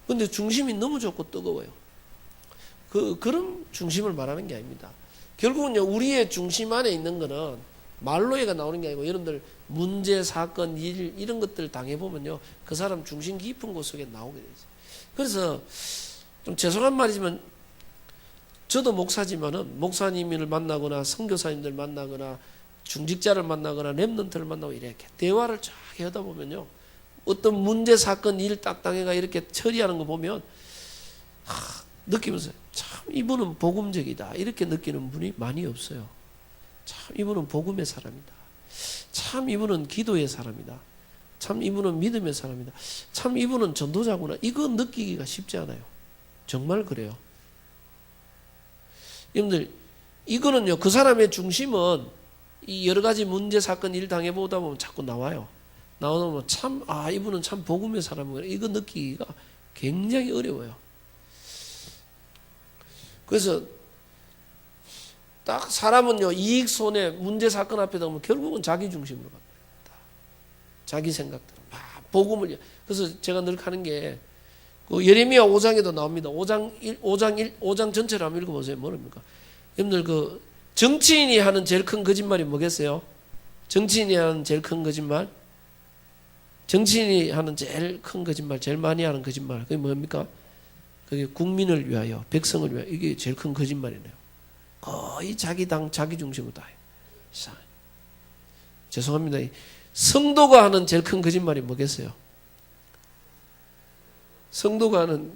근데 중심이 너무 좋고 뜨거워요. 그런 중심을 말하는 게 아닙니다. 결국은요, 우리의 중심 안에 있는 거는 말로에가 나오는 게 아니고, 여러분들 문제, 사건, 일 이런 것들 당해보면요, 그 사람 중심 깊은 곳 속에 나오게 되죠. 그래서 좀 죄송한 말이지만 저도 목사지만은 목사님을 만나거나 선교사님들 만나거나 중직자를 만나거나 렘넌트를 만나고 이렇게 대화를 쫙 하다 보면요, 어떤 문제, 사건, 일 딱 당해가 이렇게 처리하는 거 보면 느끼면서 참 이분은 복음적이다 이렇게 느끼는 분이 많이 없어요. 참 이분은 복음의 사람이다. 참 이분은 기도의 사람이다. 참 이분은 믿음의 사람이다. 참 이분은 전도자구나. 이거 느끼기가 쉽지 않아요. 정말 그래요. 여러분들 이거는요, 그 사람의 중심은 이 여러 가지 문제, 사건, 일 당해보다 보면 자꾸 나와요. 나오면 참, 이분은 참 복음의 사람이구나. 이거 느끼기가 굉장히 어려워요. 그래서 딱 사람은요, 이익 손해, 문제 사건 앞에 나오면 결국은 자기 중심으로 갑니다. 자기 생각대로 막 복음을. 그래서 제가 늘 하는 게 그 예레미야 5장에도 나옵니다. 5장 전체를 한번 읽어보세요. 뭐랍니까? 여러분들 그 정치인이 하는 제일 큰 거짓말이 뭐겠어요? 정치인이 하는 제일 큰 거짓말? 정치인이 하는 제일 큰 거짓말, 제일 많이 하는 거짓말, 그게 뭡니까? 그게 국민을 위하여, 백성을 위하여. 이게 제일 큰 거짓말이네요. 거의 자기 당, 자기 중심으로 다 해요. 죄송합니다. 성도가 하는 제일 큰 거짓말이 뭐겠어요? 성도가 하는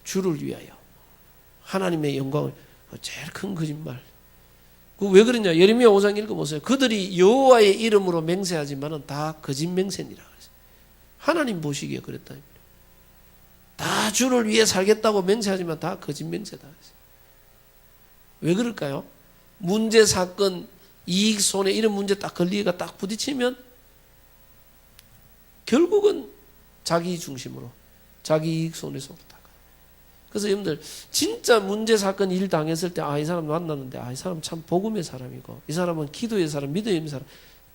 주를 위하여, 하나님의 영광을, 제일 큰 거짓말. 그 왜 그러냐? 예레미야 5장 읽어보세요. 그들이 여호와의 이름으로 맹세하지만은 다 거짓 맹세니라. 하나님 보시기에 그랬다. 다 주를 위해 살겠다고 맹세하지만 다 거짓 맹세다. 왜 그럴까요? 문제, 사건, 이익, 손해 이런 문제 딱 걸리기가 딱 부딪히면 결국은 자기 중심으로, 자기 이익, 손해 속으로 다 가요. 그래서 여러분들 진짜 문제, 사건, 일 당했을 때 이 사람 만났는데 이 사람 참 복음의 사람이고 이 사람은 기도의 사람, 믿음의 사람,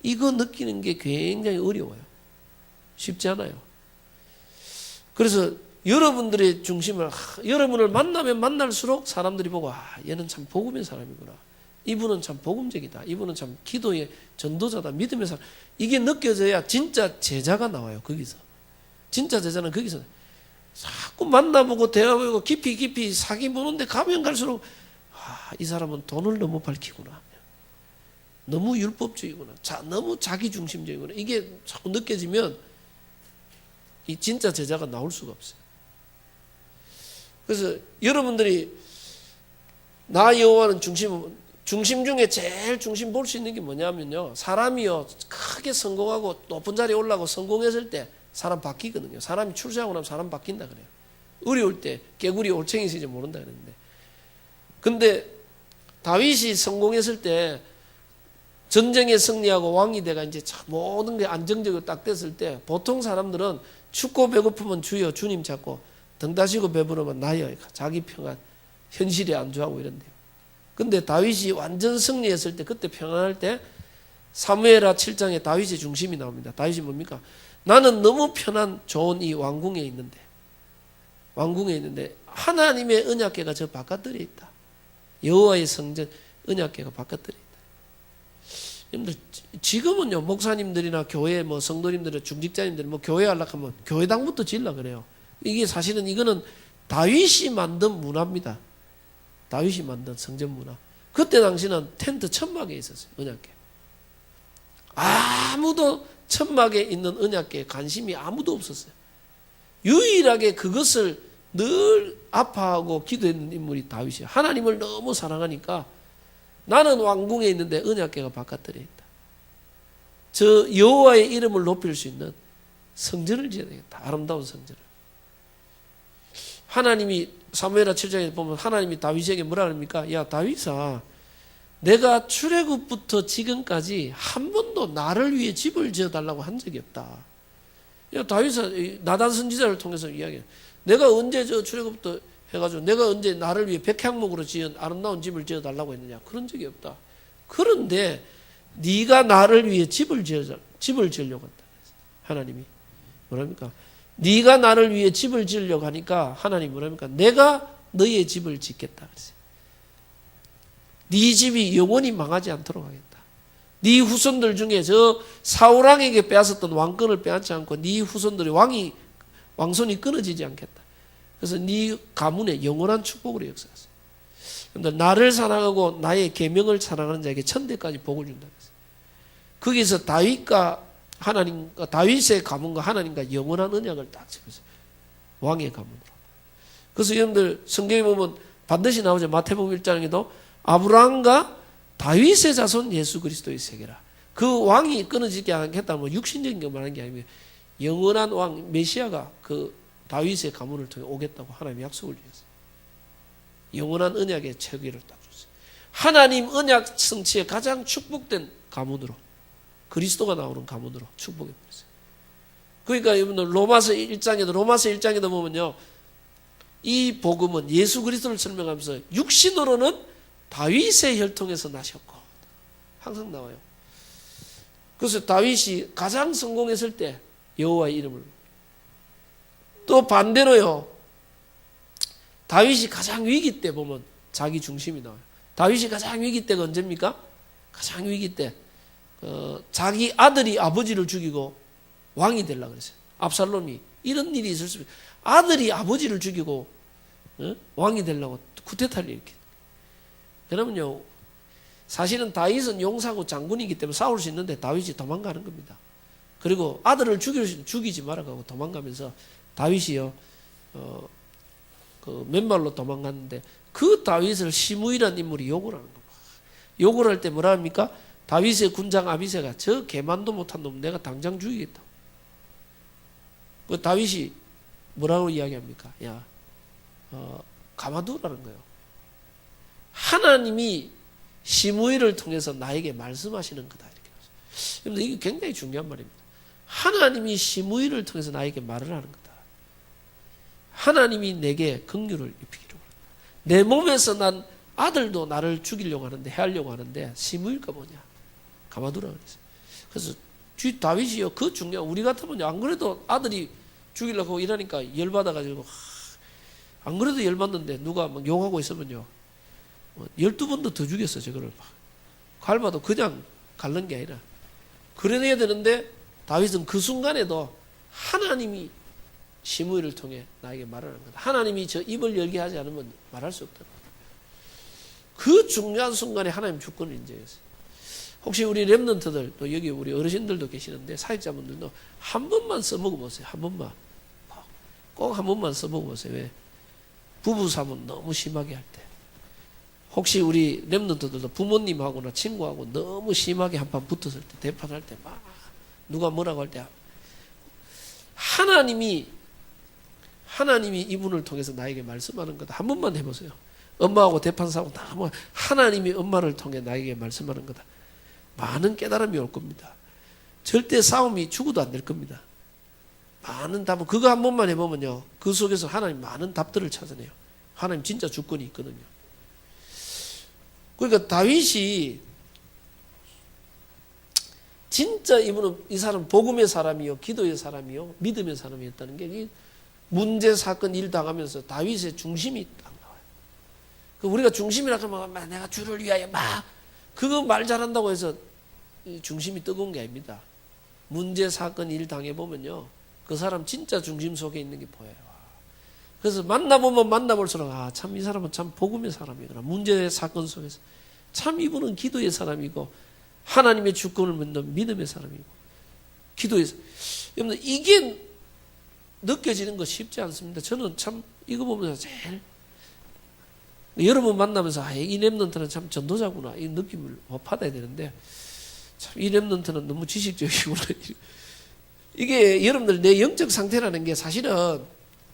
이거 느끼는 게 굉장히 어려워요. 쉽지 않아요. 그래서 여러분들의 중심을, 여러분을 만나면 만날수록 사람들이 보고 얘는 참 복음의 사람이구나. 이분은 참 복음적이다. 이분은 참 기도의 전도자다. 믿음의 사람. 이게 느껴져야 진짜 제자가 나와요. 거기서. 진짜 제자는 거기서. 자꾸 만나보고 대화하고 깊이 사귀 보는데 가면 갈수록 이 사람은 돈을 너무 밝히구나. 너무 율법주의구나. 너무 자기중심적이구나. 이게 자꾸 느껴지면 이 진짜 제자가 나올 수가 없어요. 그래서 여러분들이 나 여호와는 중심 중에 제일 중심 볼 수 있는 게 뭐냐면요, 사람이요 크게 성공하고 높은 자리에 올라가고 성공했을 때 사람 바뀌거든요. 사람이 출세하고 나면 사람 바뀐다 그래요. 어려울 때 개구리 올챙이 있을지 모른다 그랬는데, 근데 다윗이 성공했을 때 전쟁에 승리하고 왕이 돼가 이제 모든 게 안정적으로 딱 됐을 때 보통 사람들은 춥고 배고프면 주여 주님 찾고 등 다시고 배부르면 나여, 자기 평안, 현실에 안주하고 이런데요. 근데 다윗이 완전 승리했을 때, 그때 평안할 때 사무엘하 7장에 다윗의 중심이 나옵니다. 다윗이 뭡니까? 나는 너무 편한 좋은 이 왕궁에 있는데 하나님의 언약궤가 저 바깥들에 있다. 여호와의 성전 언약궤가 바깥들에 있다. 여러분들 지금은요, 목사님들이나 교회 성도님들, 중직자님들 교회 하려고 하면 교회당부터 지으려고 그래요. 이게 사실은 이거는 다윗이 만든 문화입니다. 다윗이 만든 성전 문화. 그때 당시는 텐트 천막에 있었어요. 언약궤. 아무도 천막에 있는 언약궤에 관심이 아무도 없었어요. 유일하게 그것을 늘 아파하고 기도했는 인물이 다윗이에요. 하나님을 너무 사랑하니까 나는 왕궁에 있는데 언약궤가 바깥들에 있다. 저 여호와의 이름을 높일 수 있는 성전을 지어야 되겠다. 아름다운 성전을. 하나님이 사무엘하 7장에 보면 하나님이 다윗에게 뭐라 그럽니까? 야 다윗아, 내가 출애굽부터 지금까지 한 번도 나를 위해 집을 지어달라고 한 적이 없다. 야 다윗아, 나단 선지자를 통해서 이야기해. 내가 언제 저 출애굽부터 해가지고 내가 언제 나를 위해 백향목으로 지은 아름다운 집을 지어달라고 했느냐? 그런 적이 없다. 그런데 네가 나를 위해 집을 지으려고 한다. 하나님이 뭐랍니까? 네가 나를 위해 집을 지으려고 하니까 하나님이 뭐랍니까? 내가 너의 집을 짓겠다 그랬어요. 네 집이 영원히 망하지 않도록 하겠다. 네 후손들 중에 저 사울왕에게 빼앗았던 왕권을 빼앗지 않고 네 후손들의 왕손이 끊어지지 않겠다. 그래서 네 가문에 영원한 축복으로 역사했어요. 그런데 나를 사랑하고 나의 계명을 사랑하는 자에게 천대까지 복을 준다 그랬어요. 거기서 다윗의 가문과 하나님과 영원한 언약을 딱 지었어요. 왕의 가문으로. 그래서 여러분들 성경에 보면 반드시 나오죠. 마태복음 1장에도 아브라함과 다윗의 자손 예수 그리스도의 세계라. 그 왕이 끊어지지 않겠다면 육신적인 게 말하는 게 아니고 영원한 왕 메시아가 그 다윗의 가문을 통해 오겠다고 하나님이 약속을 주셨어요. 영원한 언약의 체계를 딱 줬어요. 하나님 언약 성취의 가장 축복된 가문으로 그리스도가 나오는 가문으로 축복해 버렸어요. 그러니까 여러분들 로마서 1장에도 보면요, 이 복음은 예수 그리스도를 설명하면서 육신으로는 다윗의 혈통에서 나셨고 항상 나와요. 그래서 다윗이 가장 성공했을 때 여호와의 이름을, 또 반대로요, 다윗이 가장 위기 때 보면 자기 중심이 나와요. 다윗이 가장 위기 때가 언제입니까? 가장 위기 때 자기 아들이 아버지를 죽이고 왕이 되려고 그랬어요. 압살롬이. 이런 일이 있을 수 있어요. 아들이 아버지를 죽이고 왕이 되려고 쿠데타를 일으켰어요. 그러면요, 사실은 다윗은 용사고 장군이기 때문에 싸울 수 있는데 다윗이 도망가는 겁니다. 그리고 아들을 죽이지 말아가고 도망가면서 다윗이요, 그 맨발로 도망갔는데 그 다윗을 시므이라는 인물이 욕을 하는 겁니다. 욕을 할 때 뭐라 합니까? 다윗의 군장 아비새가 저 개만도 못한 놈 내가 당장 죽이겠다. 그 다윗이 뭐라고 이야기합니까? 야, 가만두라는 거예요. 하나님이 시므이를 통해서 나에게 말씀하시는 거다. 이렇게. 이게 굉장히 중요한 말입니다. 하나님이 시므이를 통해서 나에게 말을 하는 거다. 하나님이 내게 긍휼을 입히기로. 내 몸에서 난 아들도 나를 죽이려고 하는데, 해하려고 하는데 시므이가 뭐냐? 가만두라 그랬어요. 그래서 다윗이요, 그 중요한, 우리 같으면 안 그래도 아들이 죽이려고 이러니까 열받아가지고, 안 그래도 열받는데 누가 막 욕하고 있으면요, 12번도 더 죽였어. 저거를 막 갈봐도 그냥 갈는 게 아니라 그래내야 되는데, 다윗은 그 순간에도 하나님이 시므이를 통해 나에게 말을 하는 거다. 하나님이 저 입을 열게 하지 않으면 말할 수 없다. 그 중요한 순간에 하나님 주권을 인정했어요. 혹시 우리 렘넌트들, 또 여기 우리 어르신들도 계시는데 사역자분들도 한 번만 써먹어보세요. 한 번만, 꼭 한 번만 써먹어보세요. 왜? 부부싸움 너무 심하게 할 때, 혹시 우리 렘넌트들도 부모님하고나 친구하고 너무 심하게 한판 붙었을 때, 대판할 때 막 누가 뭐라고 할 때, 하나님이 이분을 통해서 나에게 말씀하는 거다. 한 번만 해보세요. 엄마하고 대판 싸우고 다 하나님이 엄마를 통해 나에게 말씀하는 거다. 많은 깨달음이 올 겁니다. 절대 싸움이 죽어도 안 될 겁니다. 많은 답은, 그거 한 번만 해보면요, 그 속에서 하나님 많은 답들을 찾아내요. 하나님 진짜 주권이 있거든요. 그러니까 다윗이 진짜 이 사람 복음의 사람이요, 기도의 사람이요, 믿음의 사람이었다는 게 문제, 사건, 일 당하면서 다윗의 중심이 딱 나와요. 우리가 중심이라 하면 내가 주를 위하여 막 그거 말 잘한다고 해서 중심이 뜨거운 게 아닙니다. 문제, 사건, 일 당해보면요, 그 사람 진짜 중심 속에 있는 게 보여요. 그래서 만나보면 만나볼수록 참 이 사람은 참 복음의 사람이구나. 문제, 사건 속에서 참 이분은 기도의 사람이고 하나님의 주권을 믿는 믿음의 사람이고 기도의 사람. 여러분, 이게 느껴지는 거 쉽지 않습니다. 저는 참 이거 보면서 제일, 여러분 만나면서 이 렘넌트는 참 전도자구나, 이 느낌을 받아야 되는데, 참 이 렘넌트는 너무 지식적이구나. 이게 여러분들 내 영적 상태라는 게 사실은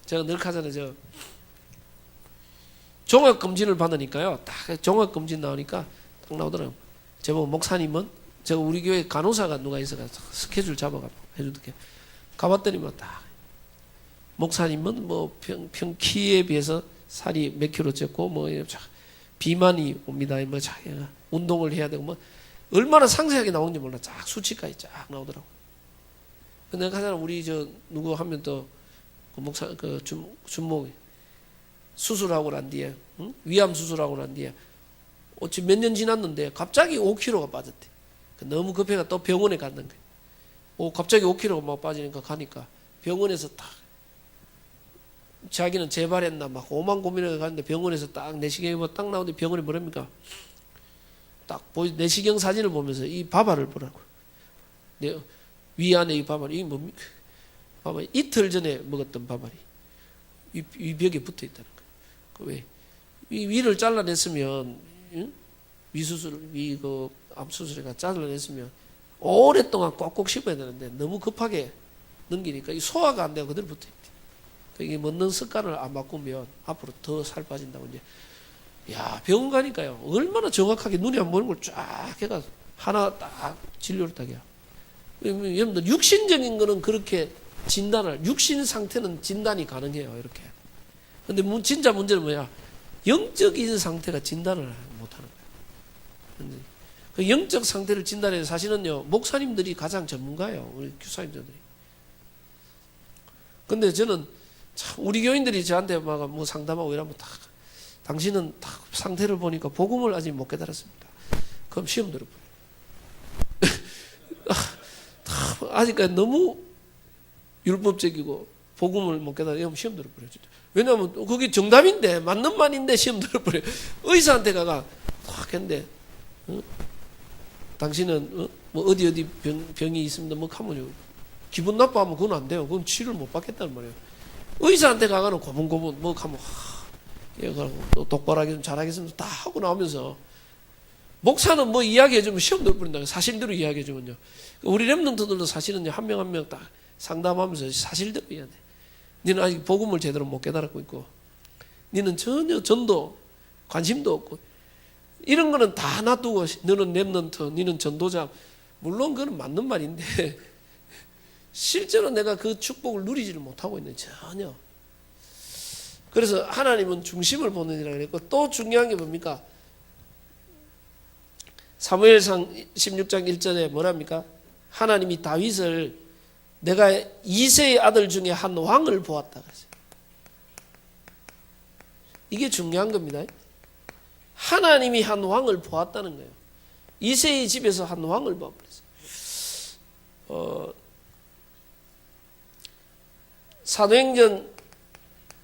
제가 늘 하잖아요. 종합검진을 받으니까요, 딱 종합검진 나오니까 딱 나오더라고요. 제가 목사님은, 제가 우리 교회 간호사가 누가 있어서 스케줄 잡아가지고 해주게 가봤더니만 딱, 목사님은 뭐 키에 비해서 살이 몇 킬로 쪘고 뭐 비만이 옵니다. 뭐 운동을 해야 되고 뭐 얼마나 상세하게 나오는지 몰라. 쫙 수치까지 쫙 나오더라고. 근데 하잖아, 우리 누구 하면 또 그 목사 준목 수술하고 난 뒤에, 응? 위암 수술하고 난 뒤에 지금 몇 년 지났는데 갑자기 5kg가 빠졌대. 너무 급해가 또 병원에 갔는 거야. 갑자기 5kg가 막 빠지니까 가니까 병원에서 딱, 자기는 재발했나 막 오만 고민을 갔는데 병원에서 딱 내시경이 딱 나오는데 병원에 뭐랍니까? 딱 내시경 사진을 보면서 이 밥알을 보라고. 위 안에 이 밥알, 이게 뭡니까? 봐봐, 이틀 전에 먹었던 밥알이 이 벽에 붙어 있다는 거예요. 왜? 이 위를 잘라냈으면, 응? 암수술에가 잘라냈으면 오랫동안 꼭꼭 씹어야 되는데 너무 급하게 넘기니까 이 소화가 안 되고 그대로 붙어 있대. 이게 먹는 습관을 안 바꾸면 앞으로 더 살 빠진다고. 이제 야, 병원 가니까요, 얼마나 정확하게 눈이 안 보이는 걸 쫙 해가 하나 딱 진료를 딱 해요. 여러분들 육신적인 거는 그렇게 진단을, 육신 상태는 진단이 가능해요. 이렇게. 근데 진짜 문제는 뭐야? 영적인 상태가 진단을 못하는 거예요. 그 영적 상태를 진단해서 사실은요, 목사님들이 가장 전문가예요. 우리 교사님들이. 근데 저는 참 우리 교인들이 저한테 막 뭐 상담하고 이러면 다 당신은 다 상태를 보니까 복음을 아직 못 깨달았습니다. 그럼 시험 들어버려요. 아직까지 너무 율법적이고 복음을 못 깨달으면 시험 들어버려요. 왜냐하면 그게 정답인데 맞는 말인데 시험 들어버려요. 의사한테 가가 확 했는데 당신은 뭐 어디 병이 있습니다. 뭐 하면요. 기분 나빠하면 그건 안 돼요. 그건 치료를 못 받겠다는 말이에요. 의사한테 가가는 고분고분 뭐 하면 또 똑바로 하겠습니다. 잘하겠습니다. 다 하고 나오면서 목사는 뭐 이야기해주면 시험 넣어버린다. 사실대로 이야기해주면요. 우리 렘넌트들도 사실은요, 한 명 한 명 딱 상담하면서 사실대로 해야 돼. 너는 아직 복음을 제대로 못 깨달았고 있고, 너는 전혀 전도 관심도 없고, 이런 거는 다 놔두고 너는 렘넌트, 너는 전도자. 물론 그건 맞는 말인데 실제로 내가 그 축복을 누리지를 못하고 있는 전혀. 그래서 하나님은 중심을 보느니라 그랬고, 또 중요한 게 뭡니까? 사무엘상 16장 1절에 뭐랍니까? 하나님이 다윗을 내가 이새의 아들 중에 한 왕을 보았다 그랬어요. 이게 중요한 겁니다. 하나님이 한 왕을 보았다는 거예요. 이새의 집에서 한 왕을 보았어요. 사도행전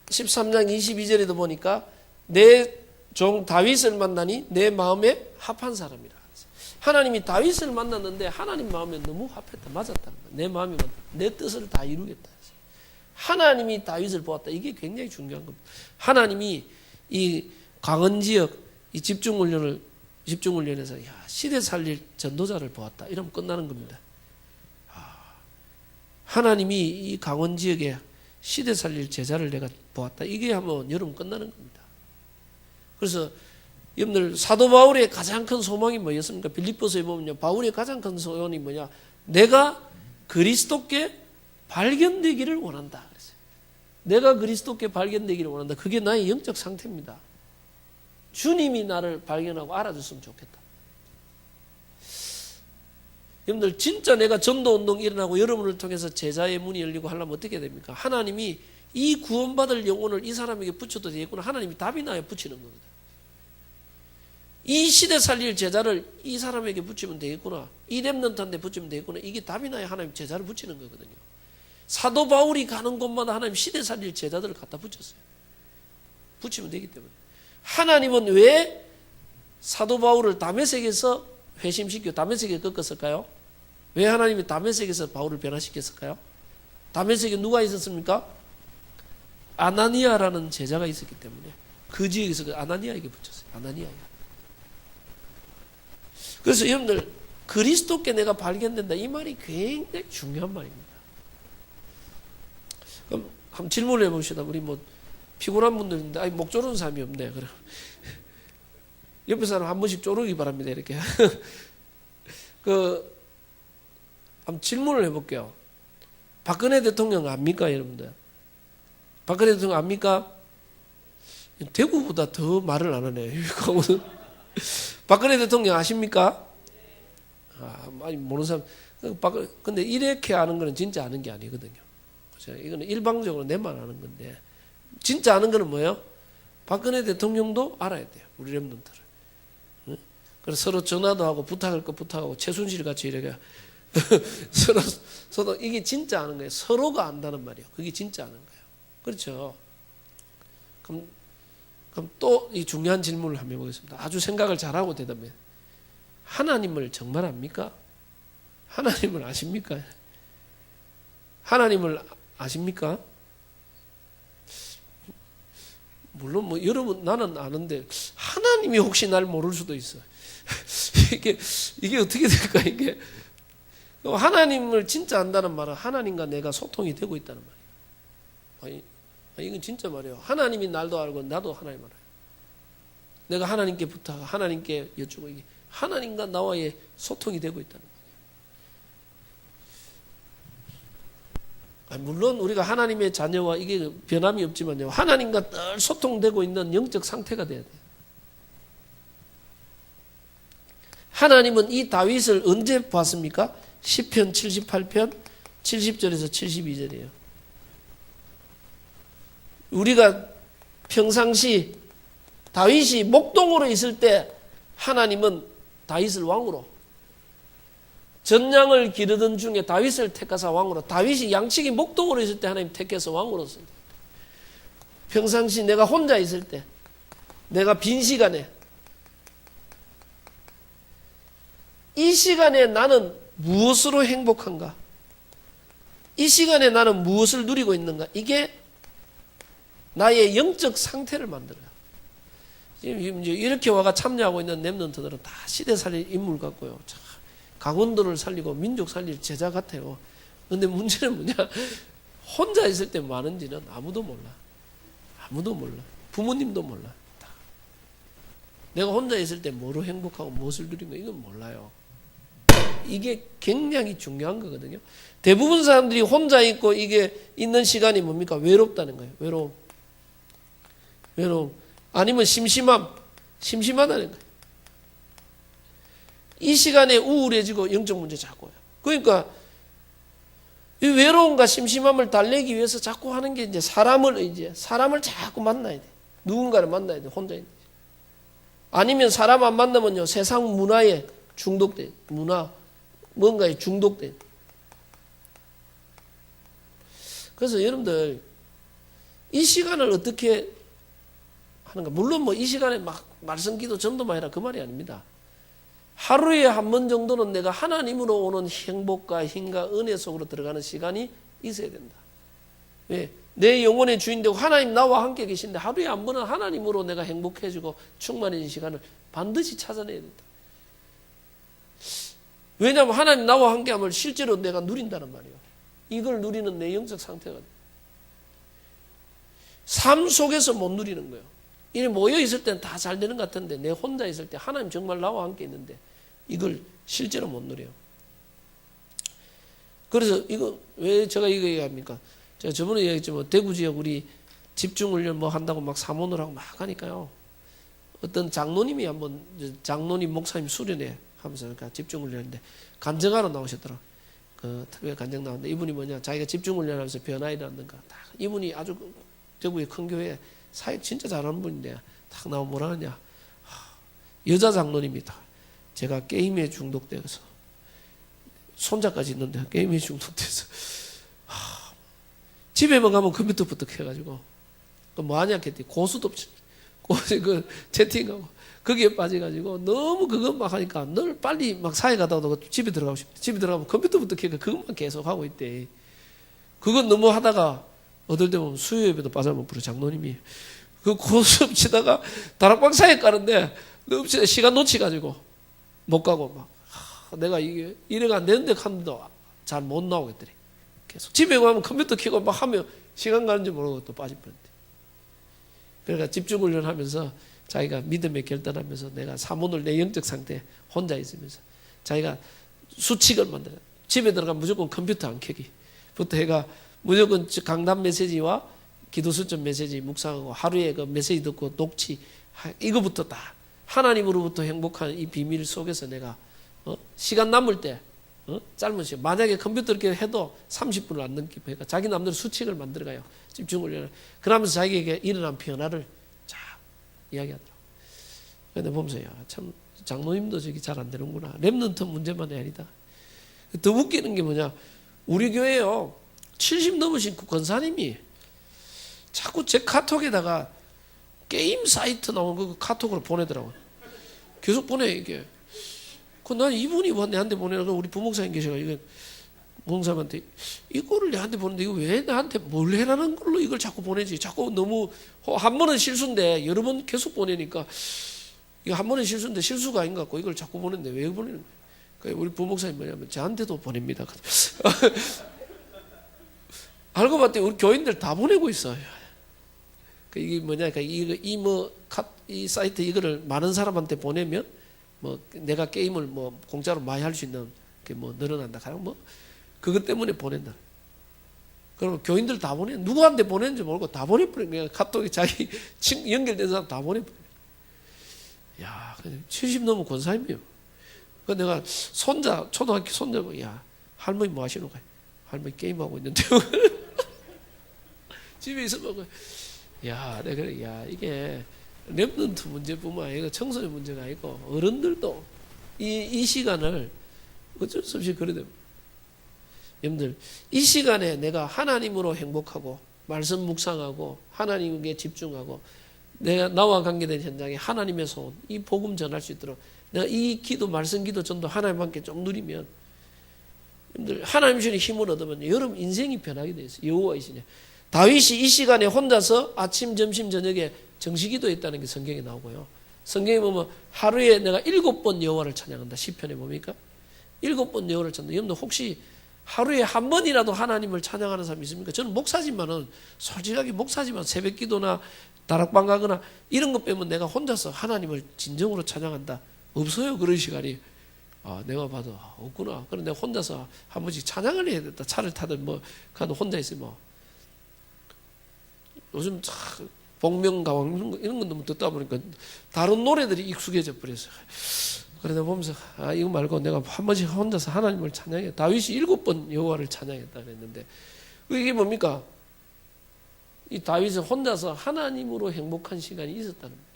13장 22절에도 보니까 내 종 다윗을 만나니 내 마음에 합한 사람이라. 하나님이 다윗을 만났는데 하나님 마음에 너무 합했다. 맞았다는 거예요. 내 마음이 내 뜻을 다 이루겠다. 하나님이 다윗을 보았다. 이게 굉장히 중요한 겁니다. 하나님이 이 강원 지역 이 집중훈련에서 시대 살릴 전도자를 보았다. 이러면 끝나는 겁니다. 하나님이 이 강원 지역에 시대 살릴 제자를 내가 보았다. 이게 하면 여러분 끝나는 겁니다. 그래서 여러분들 사도 바울의 가장 큰 소망이 뭐였습니까? 빌립보서에 보면요, 바울의 가장 큰 소원이 뭐냐? 내가 그리스도께 발견되기를 원한다. 그랬어요. 내가 그리스도께 발견되기를 원한다. 그게 나의 영적 상태입니다. 주님이 나를 발견하고 알아줬으면 좋겠다. 여러분들 진짜 내가 전도운동 일어나고 여러분을 통해서 제자의 문이 열리고 하려면 어떻게 됩니까? 하나님이 이 구원받을 영혼을 이 사람에게 붙여도 되겠구나. 하나님이 답이 나야 붙이는 겁니다. 이 시대 살릴 제자를 이 사람에게 붙이면 되겠구나. 이 렘넌트한테 붙이면 되겠구나. 이게 답이 나야 하나님 제자를 붙이는 거거든요. 사도 바울이 가는 곳마다 하나님 시대 살릴 제자들을 갖다 붙였어요. 붙이면 되기 때문에. 하나님은 왜 사도 바울을 다메섹에서 회심시켜 다메섹에 꺾었을까요? 왜 하나님이 다메섹에서 바울을 변화시켰을까요? 다메섹에 누가 있었습니까? 아나니아라는 제자가 있었기 때문에 그 지역에서 아나니아에게 붙였어요. 아나니아에게. 그래서 여러분들 그리스도께 내가 발견된다. 이 말이 굉장히 중요한 말입니다. 그럼 한번 질문을 해봅시다. 우리 뭐 피곤한 분들인데 아니 목 조르는 사람이 없네. 그럼 옆에 사람 한 번씩 조르기 바랍니다. 이렇게. 한번 질문을 해볼게요. 박근혜 대통령 압니까, 여러분들? 박근혜 대통령 압니까? 대구보다 더 말을 안 하네. 박근혜 대통령 아십니까? 아니 모르는 사람. 근데 이렇게 아는 거는 진짜 아는 게 아니거든요. 이거는 일방적으로 내만 아는 건데 진짜 아는 거는 뭐예요? 박근혜 대통령도 알아야 돼요. 우리 렘넌트를. 그래서 서로 전화도 하고 부탁할 거 부탁하고 최순실 같이 이렇게 서로 이게 진짜 아는 거예요. 서로가 안다는 말이에요. 그게 진짜 아는 거예요. 그렇죠? 그럼 또 이 중요한 질문을 한번 해보겠습니다. 아주 생각을 잘하고 대답해요. 하나님을 정말 압니까? 하나님을 아십니까? 하나님을 아십니까? 물론 뭐 여러분 나는 아는데 하나님이 혹시 날 모를 수도 있어. 이게 어떻게 될까 이게? 하나님을 진짜 안다는 말은 하나님과 내가 소통이 되고 있다는 말이에요. 이건 진짜 말이에요. 하나님이 날도 알고 나도 하나님 알아요. 내가 하나님께 부탁, 하나님께 여쭈고 이게 하나님과 나와의 소통이 되고 있다는 물론 우리가 하나님의 자녀와 이게 변함이 없지만요. 하나님과 늘 소통되고 있는 영적 상태가 돼야 돼요. 하나님은 이 다윗을 언제 봤습니까? 시편 78편 70절에서 72절이에요. 우리가 평상시 다윗이 목동으로 있을 때 하나님은 다윗을 왕으로, 전량을 기르던 중에 다윗을 택하사 왕으로, 다윗이 양치기 목동으로 있을 때 하나님 택해서 왕으로 쓴다. 평상시 내가 혼자 있을 때, 내가 빈 시간에, 이 시간에 나는 무엇으로 행복한가? 이 시간에 나는 무엇을 누리고 있는가? 이게 나의 영적 상태를 만들어요. 지금 이제 이렇게 와가 참여하고 있는 렘넌트들은 다 시대 살릴 인물 같고요. 강원도를 살리고 민족 살릴 제자 같아요. 그런데 문제는 뭐냐? 혼자 있을 때 많은지는 아무도 몰라. 아무도 몰라. 부모님도 몰라. 다. 내가 혼자 있을 때 뭐로 행복하고 무엇을 누리는 거 이건 몰라요. 이게 굉장히 중요한 거거든요. 대부분 사람들이 혼자 있고 이게 있는 시간이 뭡니까? 외롭다는 거예요. 외로움. 아니면 심심하다는 거예요. 이 시간에 우울해지고 영적 문제 자꾸 해요. 그러니까 이 외로움과 심심함을 달래기 위해서 자꾸 하는 게 이제 사람을 자꾸 만나야 돼. 누군가를 만나야 돼. 혼자 있는. 아니면 사람 안 만나면요 세상 문화에 중독돼. 뭔가에 중독돼. 그래서 여러분들 이 시간을 어떻게 하는가? 물론 뭐 이 시간에 막 말씀 기도 전도만 해라 그 말이 아닙니다. 하루에 한 번 정도는 내가 하나님으로 오는 행복과 힘과 은혜 속으로 들어가는 시간이 있어야 된다. 왜? 내 영혼의 주인 되고 하나님 나와 함께 계신데 하루에 한 번은 하나님으로 내가 행복해지고 충만해진 시간을 반드시 찾아내야 된다. 왜냐하면 하나님 나와 함께함을 실제로 내가 누린다는 말이에요. 이걸 누리는 내 영적 상태가 돼. 삶 속에서 못 누리는 거예요. 이 모여 있을 때는 다 잘 되는 것 같은데 내 혼자 있을 때 하나님 정말 나와 함께 있는데 이걸 실제로 못 누려요. 그래서 이거 왜 제가 이거 얘기합니까? 제가 저번에 얘기했지만 대구 지역 우리 집중훈련 뭐 한다고 막 사모를 하고 막 하니까요. 어떤 장로님이 한번 장로님 목사님 수련회 하면서 그러니까 집중훈련인데 간증하러 나오셨더라. 그 특별 간증 나왔는데 이분이 뭐냐 자기가 집중훈련하면서 변화 일어났는가. 이분이 아주 대구의 큰 교회 사역 진짜 잘하는 분인데 딱 나오면 뭐라 하냐. 여자 장로님이다. 제가 게임에 중독돼서 손자까지 있는데 게임에 중독돼서 집에만 가면 컴퓨터부터 켜가지고 뭐 하냐 했더니 고수톱 그 채팅하고 거기에 빠져가지고 너무 그것 막 하니까 늘 빨리 막 사회 가다가 집에 들어가고 싶대. 집에 들어가면 컴퓨터부터 켜니까 그것만 계속 하고 있대. 그건 너무 하다가 어떨 때 보면 수요예배도 빠져면 부르 장로님이 그 고수톱 치다가 다락방 사회 가는데 시간 놓치가지고 못 가고 막 내가 이게 이래가 안 되는데 하는데도 잘 못 나오겠더래. 계속 집에 가면 컴퓨터 켜고 막 하면 시간 가는지 모르고 또 빠질 뻔했대. 그러니까 집중훈련 하면서 자기가 믿음에 결단하면서 내가 사모를 내 영적 상태 혼자 있으면서 자기가 수칙을 만들어요. 집에 들어가면 무조건 컴퓨터 안 켜기부터 해가 무조건 강단 메시지와 기도 수첩 메시지 묵상하고 하루에 그 메시지 듣고 녹취 이거부터 다 하나님으로부터 행복한 이 비밀 속에서 내가 시간 남을 때 짧은 시간 만약에 컴퓨터 이렇게 해도 30분을 안 넘기고 그러니까 자기 남들 수칙을 만들어가요. 집중을 그러면서 자기에게 일어난 변화를 쫙 이야기하더라고. 근데 보면서 야, 참 장로님도 저기 잘 안 되는구나. 렘넌트 문제만이 아니다. 더 웃기는 게 뭐냐 우리 교회요 70 넘으신 권사님이 자꾸 제 카톡에다가 게임 사이트 나온 그 카톡으로 보내더라고요. 계속 보내 이게. 난 이분이 내한테 보내라고 우리 부목사님 계셔가 이거 부목사님한테 이거를 내한테 보내는데 이거 왜 나한테 뭘 해라는 걸로 이걸 자꾸 보내지? 자꾸 너무 한 번은 실수인데 여러 번 계속 보내니까 이거 한 번은 실수인데 실수가 아닌 것 같고 이걸 자꾸 보내는데 왜 보내는 거예요? 그러니까 우리 부목사님 뭐냐면 저한테도 보냅니다. 알고 봤더니 우리 교인들 다 보내고 있어요. 이게 뭐냐, 이 사이트 이거를 많은 사람한테 보내면 뭐 내가 게임을 뭐 공짜로 많이 할 수 있는 게 뭐 늘어난다. 뭐 그것 때문에 보낸다. 그러면 교인들 다 보내. 누구한테 보냈는지 모르고 다 보내버린 거야. 카톡에 자기 연결된 사람 다 보내버려. 야, 70 넘은 권사님이요. 그 내가 손자, 초등학교 손자고, 야, 할머니 뭐 하시는 거야? 할머니 게임하고 있는데요. 집에 있으면, 야, 내가 그래, 야, 이게 랩런트 문제뿐만 아니라 청소년 문제가 아니고 어른들도 이 시간을 어쩔 수 없이 그래야 됩니다. 여러분들, 이 시간에 내가 하나님으로 행복하고 말씀 묵상하고 하나님께 집중하고 내가 나와 관계된 현장에 하나님의 소원, 이 복음 전할 수 있도록 내가 이 기도, 말씀 기도 전도 하나님 함께 좀 누리면 여러분들 하나님 주신 힘을 얻으면 여러분 인생이 변하게 돼 있어요. 여호와이시네. 다윗이 이 시간에 혼자서 아침, 점심, 저녁에 정시기도 했다는 게 성경에 나오고요. 성경에 보면 하루에 내가 7번 여호와를 찬양한다. 시편에 뭡니까? 7번 여호와를 찬양한다. 여러분들 혹시 하루에 한 번이라도 하나님을 찬양하는 사람이 있습니까? 저는 목사지만은 솔직하게 목사지만 새벽기도나 다락방 가거나 이런 것 빼면 내가 혼자서 하나님을 진정으로 찬양한다. 없어요. 그런 시간이. 아, 내가 봐도 없구나. 그럼 내가 혼자서 한 번씩 찬양을 해야 된다. 차를 타든 뭐 가도 혼자 있으면 요즘 참 복명가왕 이런 건 너무 듣다 보니까 다른 노래들이 익숙해져 버렸어요. 그러다 보면서 아, 이거 말고 내가 한 번씩 혼자서 하나님을 찬양해. 다윗이 7번 여호와를 찬양했다 그랬는데 이게 뭡니까? 이 다윗은 혼자서 하나님으로 행복한 시간이 있었다는 거예요.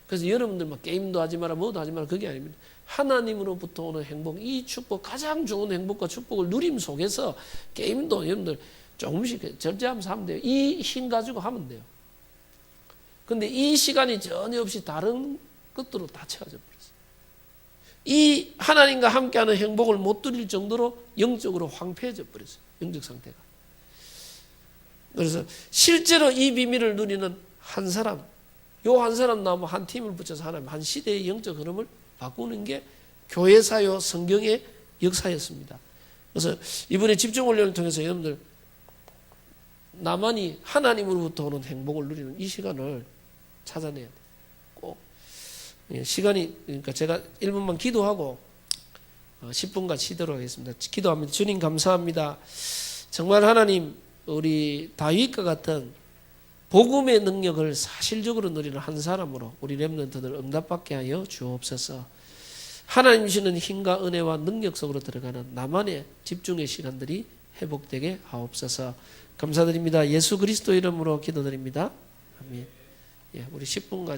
그래서 여러분들 막 게임도 하지 마라, 뭐도 하지 마라, 그게 아닙니다. 하나님으로부터 오는 행복, 이 축복, 가장 좋은 행복과 축복을 누림 속에서 게임도 여러분들 조금씩 절제하면서 하면 돼요. 이 힘 가지고 하면 돼요. 근데 이 시간이 전혀 없이 다른 것들로 다 채워져 버렸어요. 이 하나님과 함께하는 행복을 못 누릴 정도로 영적으로 황폐해져 버렸어요. 영적 상태가. 그래서 실제로 이 비밀을 누리는 한 사람, 요 한 사람 나무 한 팀을 붙여서 하나님 한 시대의 영적 흐름을 바꾸는 게 교회사요 성경의 역사였습니다. 그래서 이번에 집중훈련을 통해서 여러분들 나만이 하나님으로부터 오는 행복을 누리는 이 시간을 찾아내야 돼요. 꼭 시간이, 그러니까 제가 1분만 기도하고 10분간 쉬도록 하겠습니다. 기도합니다. 주님 감사합니다. 정말 하나님, 우리 다윗과 같은 복음의 능력을 사실적으로 누리는 한 사람으로 우리 렘넌트들 응답받게 하여 주옵소서. 하나님 주시는 힘과 은혜와 능력 속으로 들어가는 나만의 집중의 시간들이 회복되게 하옵소서. 감사드립니다. 예수 그리스도 이름으로 기도드립니다. 아멘. 예, 우리 10분간